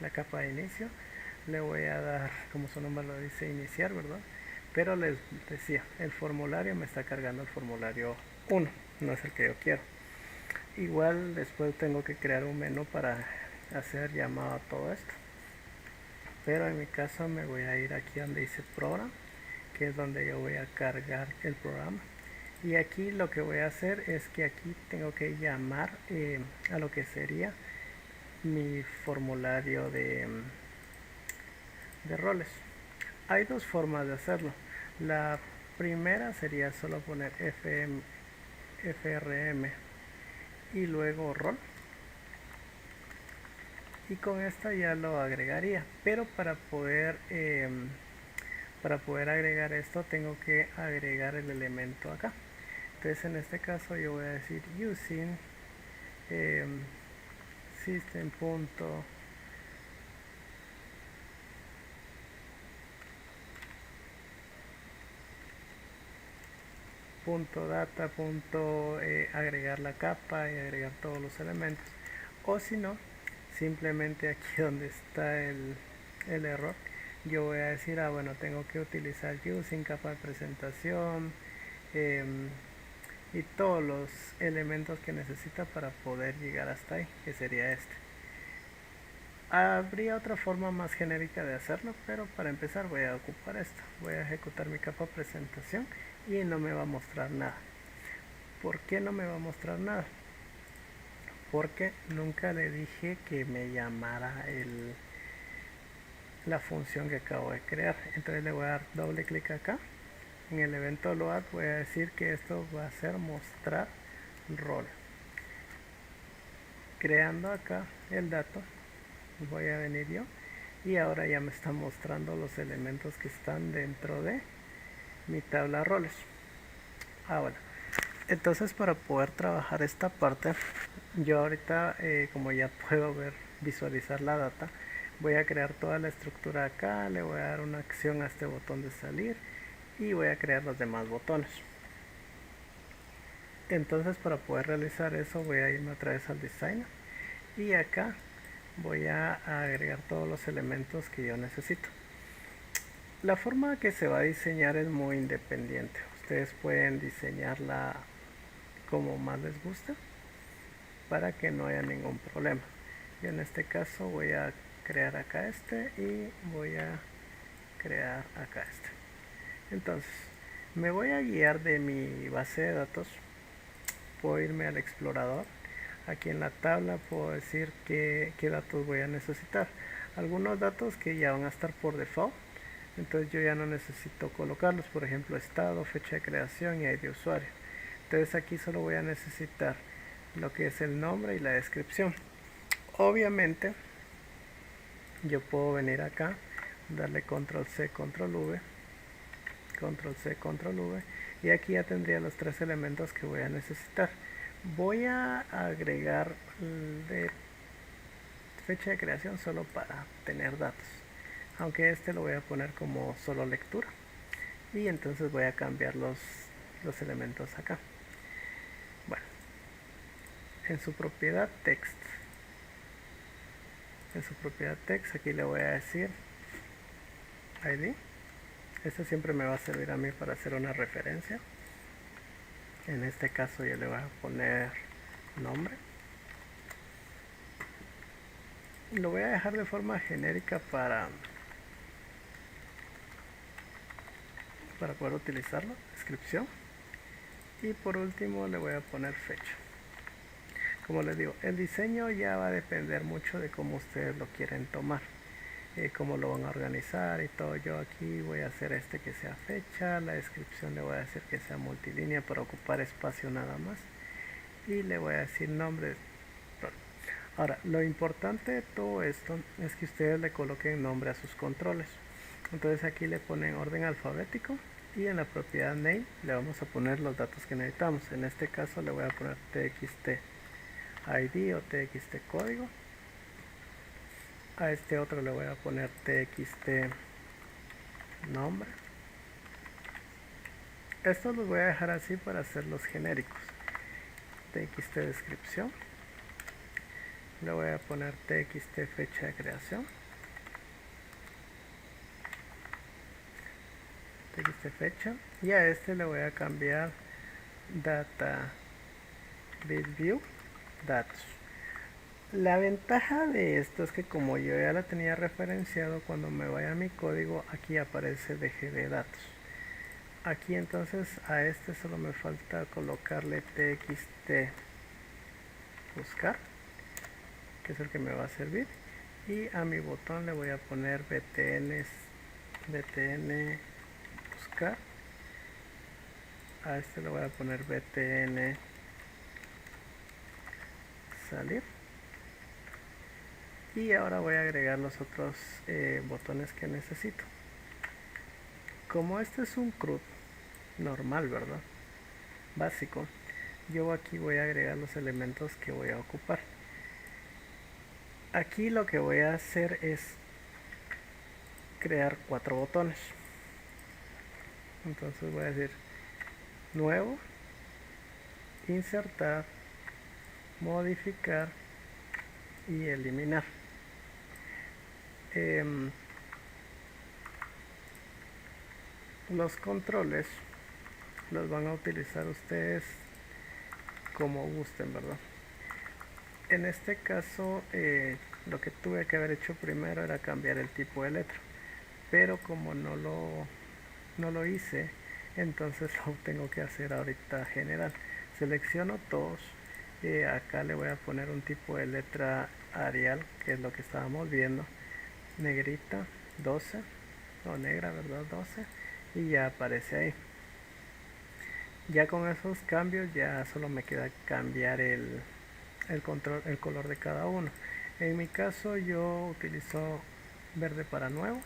la capa de inicio. Le voy a dar, como su nombre lo dice, iniciar, ¿verdad? Pero les decía, el formulario me está cargando el formulario 1, no es el que yo quiero. Igual después tengo que crear un menú para hacer llamado a todo esto. Pero en mi caso me voy a ir aquí donde dice program, que es donde yo voy a cargar el programa. Y aquí lo que voy a hacer es que aquí tengo que llamar a lo que sería mi formulario de roles. Hay dos formas de hacerlo. La primera sería solo poner frm y luego rol, y con esta ya lo agregaría, pero para poder agregar esto tengo que agregar el elemento acá. Entonces en este caso yo voy a decir using system punto data agregar la capa y agregar todos los elementos, o si no, simplemente aquí donde está el error, yo voy a decir, bueno, tengo que utilizar using capa de presentación y todos los elementos que necesita para poder llegar hasta ahí, que sería este. Habría otra forma más genérica de hacerlo, pero para empezar voy a ocupar esto. Voy a ejecutar mi capa presentación y no me va a mostrar nada. ¿Por qué no me va a mostrar nada? Porque nunca le dije que me llamara la función que acabo de crear. Entonces le voy a dar doble clic acá. En el evento load voy a decir que esto va a ser mostrar rol. Creando acá el dato, voy a venir yo y ahora ya me está mostrando los elementos que están dentro de mi tabla roles. Bueno, entonces para poder trabajar esta parte, yo ahorita como ya puedo visualizar la data, voy a crear toda la estructura acá, le voy a dar una acción a este botón de salir y voy a crear los demás botones. Entonces para poder realizar eso voy a irme otra vez al design y acá voy a agregar todos los elementos que yo necesito. La forma que se va a diseñar es muy independiente. Ustedes pueden diseñarla como más les gusta para que no haya ningún problema. Yo en este caso voy a crear acá este y voy a crear acá este. Entonces me voy a guiar de mi base de datos. Puedo irme al explorador. Aquí en la tabla puedo decir qué datos voy a necesitar. Algunos datos que ya van a estar por default, entonces yo ya no necesito colocarlos. Por ejemplo, estado, fecha de creación y ID de usuario. Entonces aquí solo voy a necesitar lo que es el nombre y la descripción. Obviamente yo puedo venir acá, darle control C, control V, control C, control V, y aquí ya tendría los tres elementos que voy a necesitar. Voy a agregar de fecha de creación solo para tener datos, aunque este lo voy a poner como solo lectura, y entonces voy a cambiar los elementos acá. Bueno, en su propiedad text, aquí le voy a decir ID. Este siempre me va a servir a mí para hacer una referencia. En este caso yo le voy a poner nombre. Lo voy a dejar de forma genérica para poder utilizarlo. Descripción. Y por último le voy a poner fecha. Como les digo, el diseño ya va a depender mucho de cómo ustedes lo quieren tomar, cómo lo van a organizar y todo. Yo aquí voy a hacer que sea fecha, la descripción le voy a decir que sea multilínea para ocupar espacio nada más, y le voy a decir nombre. Ahora, lo importante de todo esto es que ustedes le coloquen nombre a sus controles. Entonces aquí le ponen orden alfabético y en la propiedad name le vamos a poner los datos que necesitamos. En este caso le voy a poner txt ID o txt código. A este otro le voy a poner txt nombre. Estos los voy a dejar así para hacerlos genéricos. Txt descripción. Le voy a poner txt fecha de creación. Txt fecha. Y a este le voy a cambiar data view datos. La ventaja de esto es que como yo ya la tenía referenciado, cuando me vaya a mi código aquí aparece DGB datos. aquí entonces a este solo me falta colocarle txt buscar, que es el que me va a servir, y a mi botón le voy a poner btn buscar, a este le voy a poner btn salir, y ahora voy a agregar los otros botones que necesito. Como este es un CRUD normal, ¿verdad? Básico, yo aquí voy a agregar los elementos que voy a ocupar. Aquí lo que voy a hacer es crear 4 botones. Entonces voy a decir nuevo, insertar, modificar y eliminar. Los controles los van a utilizar ustedes como gusten, ¿verdad? En este caso lo que tuve que haber hecho primero era cambiar el tipo de letra, pero como no lo hice, entonces lo tengo que hacer ahorita general. Selecciono todos, acá le voy a poner un tipo de letra Arial, que es lo que estábamos viendo, negrita 12 o negra, ¿verdad? 12, y ya aparece ahí. Ya con esos cambios ya solo me queda cambiar el color de cada uno. En mi caso yo utilizo verde para nuevo,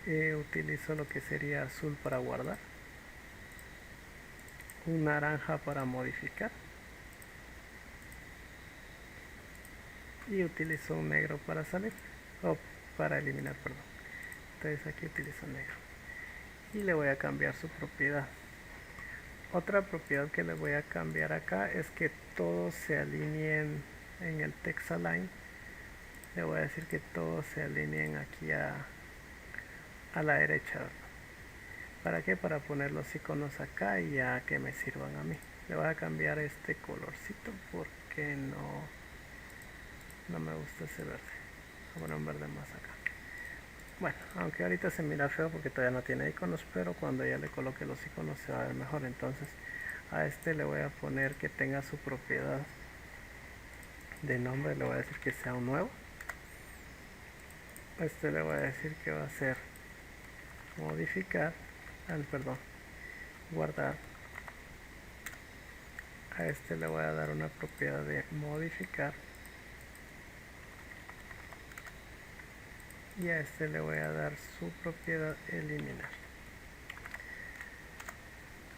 utilizo lo que sería azul para guardar, un naranja para modificar y utilizo un negro para salir o para eliminar, perdón. Entonces aquí utilizo negro y le voy a cambiar su propiedad. Otra propiedad que le voy a cambiar acá es que todos se alineen en el text align. Le voy a decir que todos se alineen aquí a la derecha. ¿Para qué? Para poner los iconos acá y ya que me sirvan a mí. Le voy a cambiar este colorcito porque no me gusta ese verde. Voy a poner un verde más acá. Bueno, aunque ahorita se mira feo porque todavía no tiene iconos, pero cuando ya le coloque los iconos se va a ver mejor. Entonces a este le voy a poner que tenga su propiedad de nombre, le voy a decir que sea un nuevo. A este le voy a decir que va a ser modificar, guardar. A este le voy a dar una propiedad de modificar y a este le voy a dar su propiedad eliminar.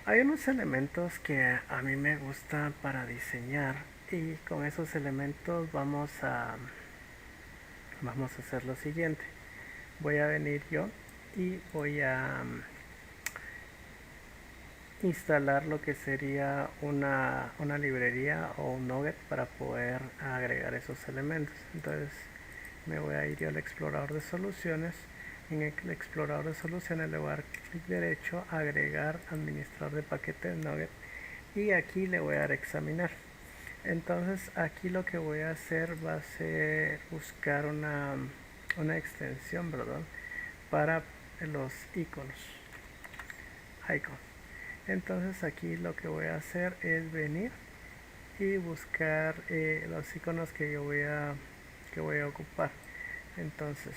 Hay unos elementos que a mí me gusta para diseñar y con esos elementos vamos a hacer lo siguiente. Voy a venir yo y voy a instalar lo que sería una librería o un nugget para poder agregar esos elementos. Entonces me voy a ir al explorador de soluciones. En el explorador de soluciones le voy a dar clic derecho, agregar administrador de paquete nugget y aquí le voy a dar examinar. Entonces aquí lo que voy a hacer va a ser buscar una extensión, ¿verdad? Para los iconos. Entonces aquí lo que voy a hacer es venir y buscar los iconos que yo voy a ocupar. Entonces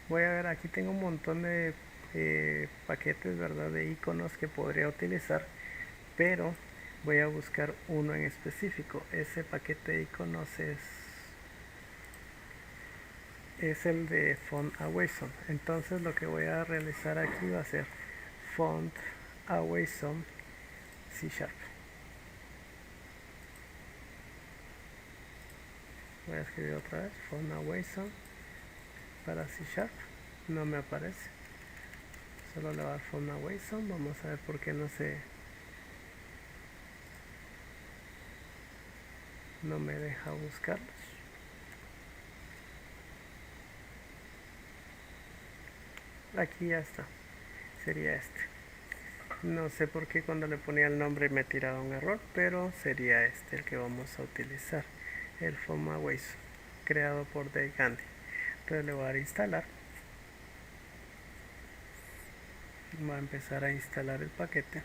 voy a ver, aquí tengo un montón de paquetes, ¿verdad? De iconos que podría utilizar, pero voy a buscar uno en específico. Ese paquete de iconos es el de Font Awesome. Entonces lo que voy a realizar aquí va a ser Font Awesome C#. Voy a escribir otra vez Font Awesome para C#. No me aparece, solo le va a dar Font Awesome. Vamos a ver por qué no me deja buscarlos. Aquí ya está, sería este. No sé por qué cuando le ponía el nombre me tiraba un error, pero sería este el que vamos a utilizar, el Font Awesome. creado por Dave Gandy. Entonces le voy a dar a instalar. Voy a empezar a instalar el paquete.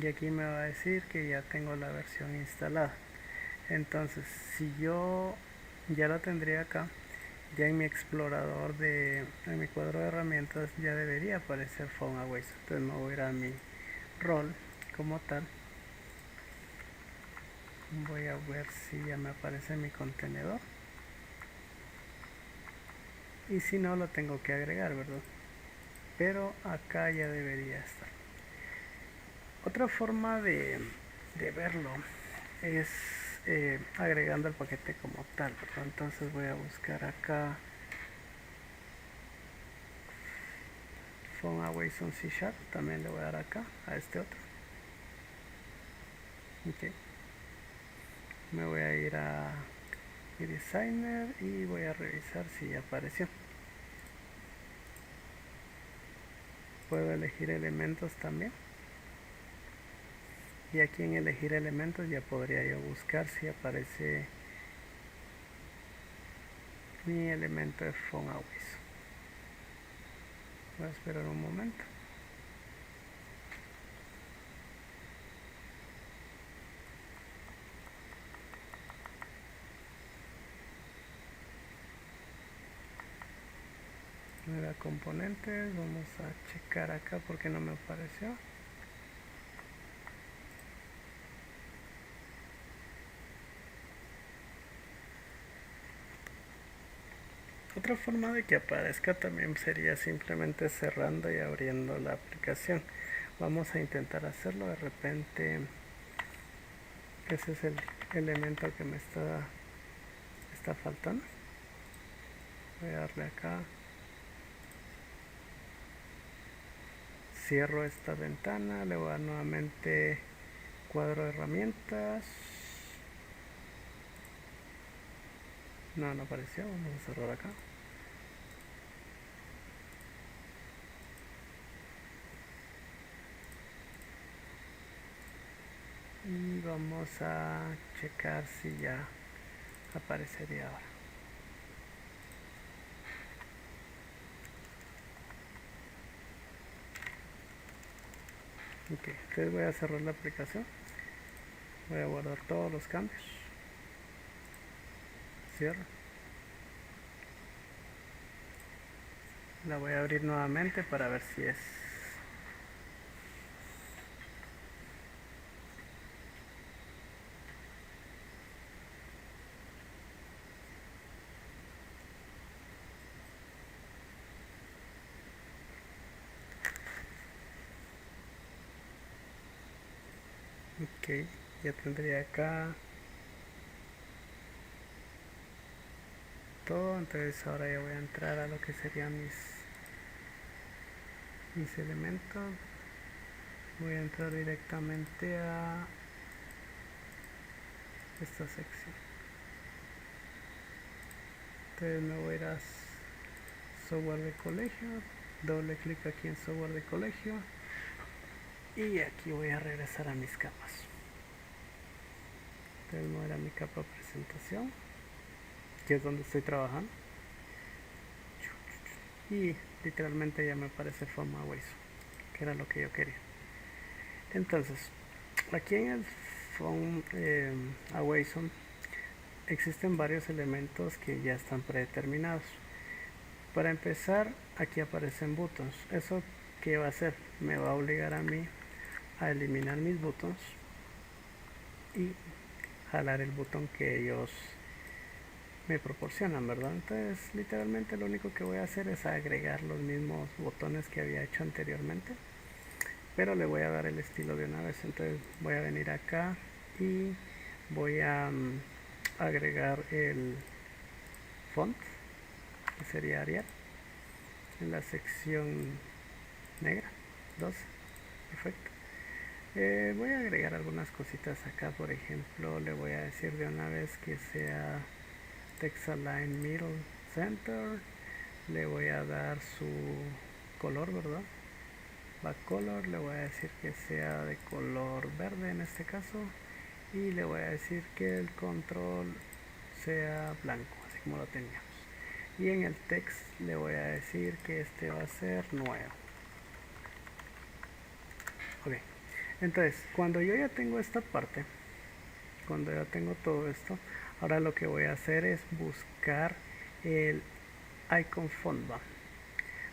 Y aquí me va a decir que ya tengo la versión instalada. Entonces, si yo ya la tendría acá, ya en mi explorador en mi cuadro de herramientas ya debería aparecer PhoneAway. Entonces me voy a ir a mi rol como tal. Voy a ver si ya me aparece mi contenedor. Y si no, lo tengo que agregar, ¿verdad? Pero acá ya debería estar. Otra forma de verlo es agregando el paquete como tal, ¿verdad? Entonces voy a buscar acá PhoneAway C#, también le voy a dar acá a este otro. Okay. Me voy a ir a mi designer y voy a revisar si ya apareció. Puedo elegir elementos también. Y aquí en elegir elementos ya podría yo buscar si aparece mi elemento de PhoneAway. Voy a esperar un momento. Nueva componentes, vamos a checar acá porque no me apareció. Otra forma de que aparezca también sería simplemente cerrando y abriendo la aplicación. Vamos a intentar hacerlo. De repente ese es el elemento que me está faltando. Voy a darle acá. Cierro esta ventana. Le voy a dar nuevamente cuadro de herramientas. No apareció. Vamos a cerrar acá. Y vamos a checar si ya aparecería ahora. Ok, entonces voy a cerrar la aplicación. Voy a guardar todos los cambios. Cierro. La voy a abrir nuevamente para ver si es. Ok, ya tendría acá todo. Entonces ahora ya voy a entrar a lo que serían mis elementos. Voy a entrar directamente a esta sección. Entonces me voy a ir a software de colegio, doble clic aquí en software de colegio y aquí voy a regresar a mis capas. Entonces me voy a ir a mi capa presentación, que es donde estoy trabajando, y literalmente ya me aparece PhoneAway, que era lo que yo quería. Entonces aquí en el PhoneAway existen varios elementos que ya están predeterminados. Para empezar, aquí aparecen buttons. ¿Eso qué va a hacer? Me va a obligar a mí a eliminar mis buttons y jalar el botón que ellos me proporcionan, ¿verdad? Entonces, literalmente lo único que voy a hacer es agregar los mismos botones que había hecho anteriormente, pero le voy a dar el estilo de una vez. Entonces voy a venir acá y voy a agregar el font, que sería Arial, en la sección negra 12. Perfecto. Voy a agregar algunas cositas acá. Por ejemplo, le voy a decir de una vez que sea Text Align Middle Center. Le voy a dar su color, ¿verdad? Backcolor, le voy a decir que sea de color verde en este caso. y le voy a decir que el control sea blanco, así como lo teníamos. Y en el text le voy a decir que este va a ser nuevo. Ok, entonces cuando yo ya tengo esta parte, cuando ya tengo todo esto, ahora lo que voy a hacer es buscar el icon font bar.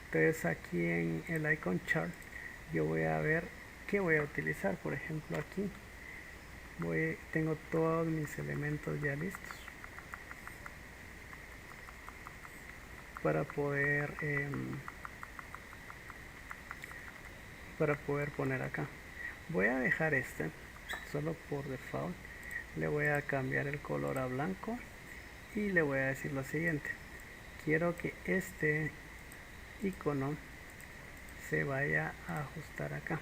Entonces aquí en el icon chart yo voy a ver qué voy a utilizar. Por ejemplo, aquí tengo todos mis elementos ya listos para poder poner acá. Voy a dejar este solo por default. Le voy a cambiar el color a blanco y le voy a decir lo siguiente: quiero que este icono se vaya a ajustar acá.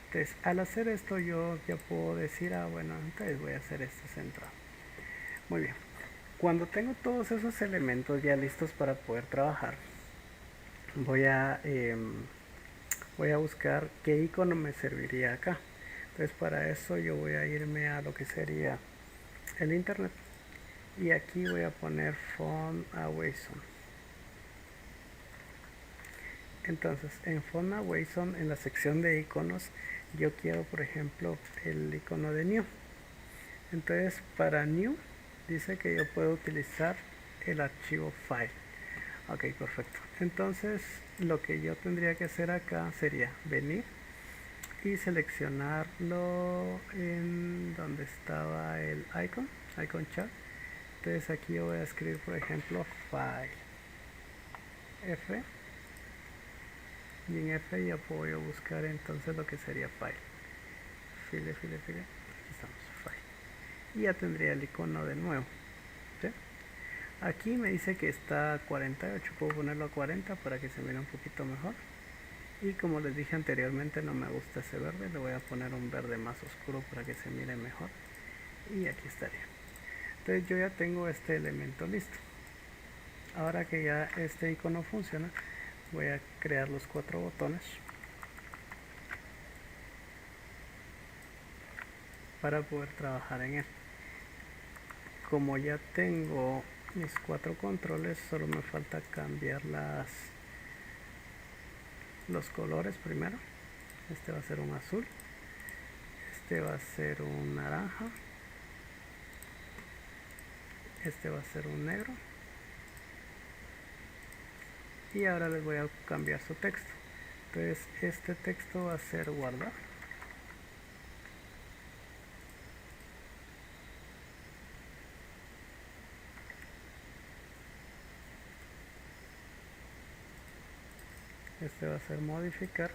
Entonces al hacer esto yo ya puedo decir, bueno, entonces voy a hacer este centrado. Muy bien, cuando tengo todos esos elementos ya listos para poder trabajar, voy a buscar qué icono me serviría acá. Entonces para eso yo voy a irme a lo que sería el internet y aquí voy a poner font away zone. Entonces en font away zone, en la sección de iconos, yo quiero por ejemplo el icono de new. Entonces para new dice que yo puedo utilizar el archivo file. Ok, perfecto. Entonces lo que yo tendría que hacer acá sería venir y seleccionarlo en donde estaba el icon chart. Entonces aquí yo voy a escribir por ejemplo file F, y en F ya puedo buscar entonces lo que sería file, aquí estamos, file, y ya tendría el icono de nuevo, ¿sí? Aquí me dice que está a 48, puedo ponerlo a 40 para que se mire un poquito mejor. Y como les dije anteriormente, no me gusta ese verde, le voy a poner un verde más oscuro para que se mire mejor. Y aquí estaría. Entonces yo ya tengo este elemento listo. Ahora que ya este icono funciona, voy a crear los 4 botones para poder trabajar en él. Como ya tengo mis 4 controles, solo me falta cambiar los colores primero. Este va a ser un azul, este va a ser un naranja, este va a ser un negro, y ahora les voy a cambiar su texto. Entonces este texto va a ser guardar, este va a ser modificar,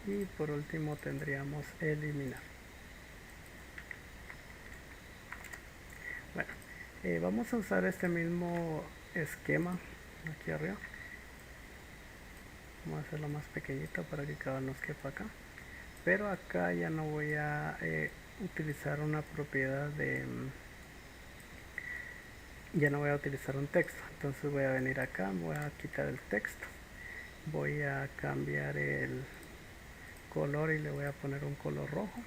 y por último tendríamos eliminar. Bueno, vamos a usar este mismo esquema aquí arriba. Vamos a hacerlo más pequeñito para que cada nos quepa acá, pero acá ya no voy a utilizar una propiedad de ya no voy a utilizar un texto. Entonces voy a venir acá, voy a quitar el texto, voy a cambiar el color y le voy a poner un color rojo,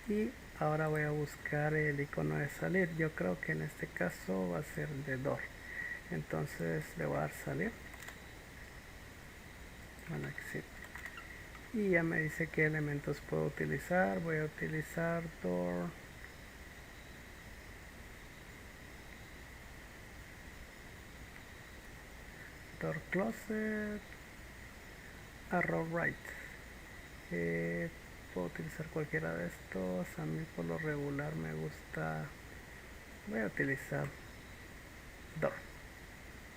y ahora voy a buscar el icono de salir. Yo creo que en este caso va a ser de door, entonces le voy a dar salir, bueno, exit, y ya me dice qué elementos puedo utilizar. Voy a utilizar door closet, arrow right. Puedo utilizar cualquiera de estos. A mí por lo regular me gusta, voy a utilizar door,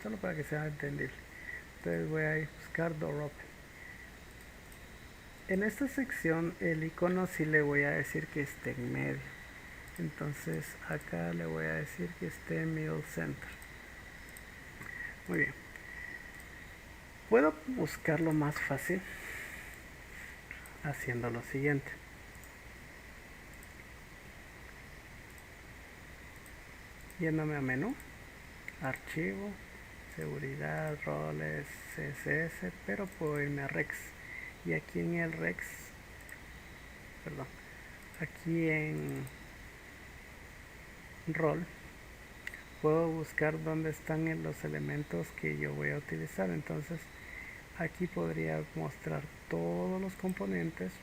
solo para que sea entendible. Entonces voy a buscar door open. En esta sección el icono sí le voy a decir que esté en medio, entonces acá le voy a decir que esté en middle center. Muy bien, puedo buscarlo más fácil haciendo lo siguiente. Yéndome a menú, archivo, seguridad, roles, CSS, pero puedo irme a Rex, y aquí en el Rex perdón, aquí en rol puedo buscar dónde están los elementos que yo voy a utilizar. Entonces aquí podría mostrar todos los componentes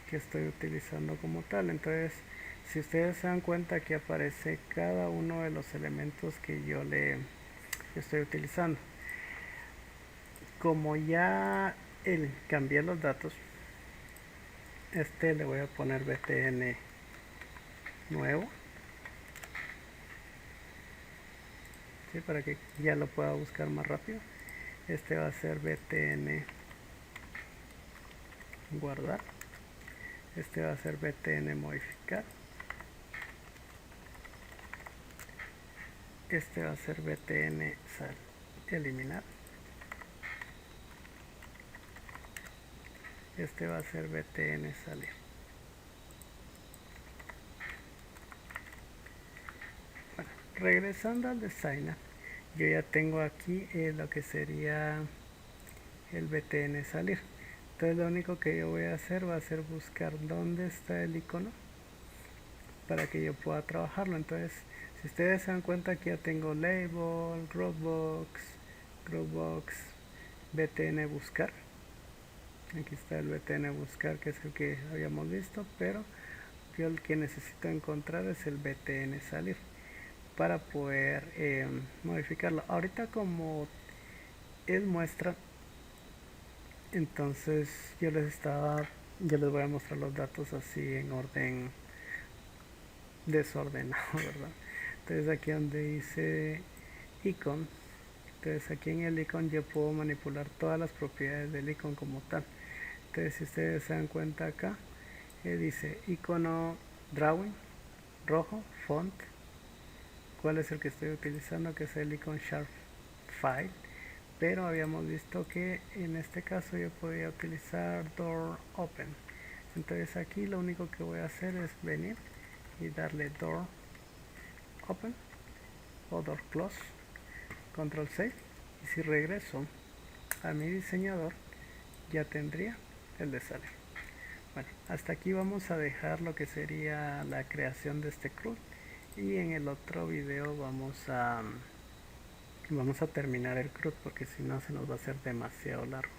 que estoy utilizando como tal. Entonces, si ustedes se dan cuenta, que aparece cada uno de los elementos que yo estoy utilizando. Como ya cambié los datos, le voy a poner btn nuevo, ¿sí? Para que ya lo pueda buscar más rápido. Este va a ser btn guardar, este va a ser btn modificar, este va a ser btn eliminar, este va a ser btn salir. Bueno, regresando al designer, yo ya tengo aquí lo que sería el btn salir. Entonces lo único que yo voy a hacer va a ser buscar dónde está el icono para que yo pueda trabajarlo. Entonces, si ustedes se dan cuenta, aquí ya tengo label, Dropbox, btn buscar. Aquí está el btn buscar, que es el que habíamos visto, pero yo el que necesito encontrar es el btn salir para poder modificarlo. Ahorita, como es muestra, entonces yo les voy a mostrar los datos así en orden desordenado, ¿verdad? Entonces aquí donde dice icon, entonces aquí en el icon yo puedo manipular todas las propiedades del icon como tal. Entonces, si ustedes se dan cuenta acá, dice icono drawing rojo, font, cuál es el que estoy utilizando, que es el icon sharp file, pero habíamos visto que en este caso yo podía utilizar door open. Entonces aquí lo único que voy a hacer es venir y darle door open o door close, control 6, y si regreso a mi diseñador ya tendría el de salir. Bueno, hasta aquí vamos a dejar lo que sería la creación de este CRUD, y en el otro video vamos a terminar el CRUD, porque si no se nos va a hacer demasiado largo.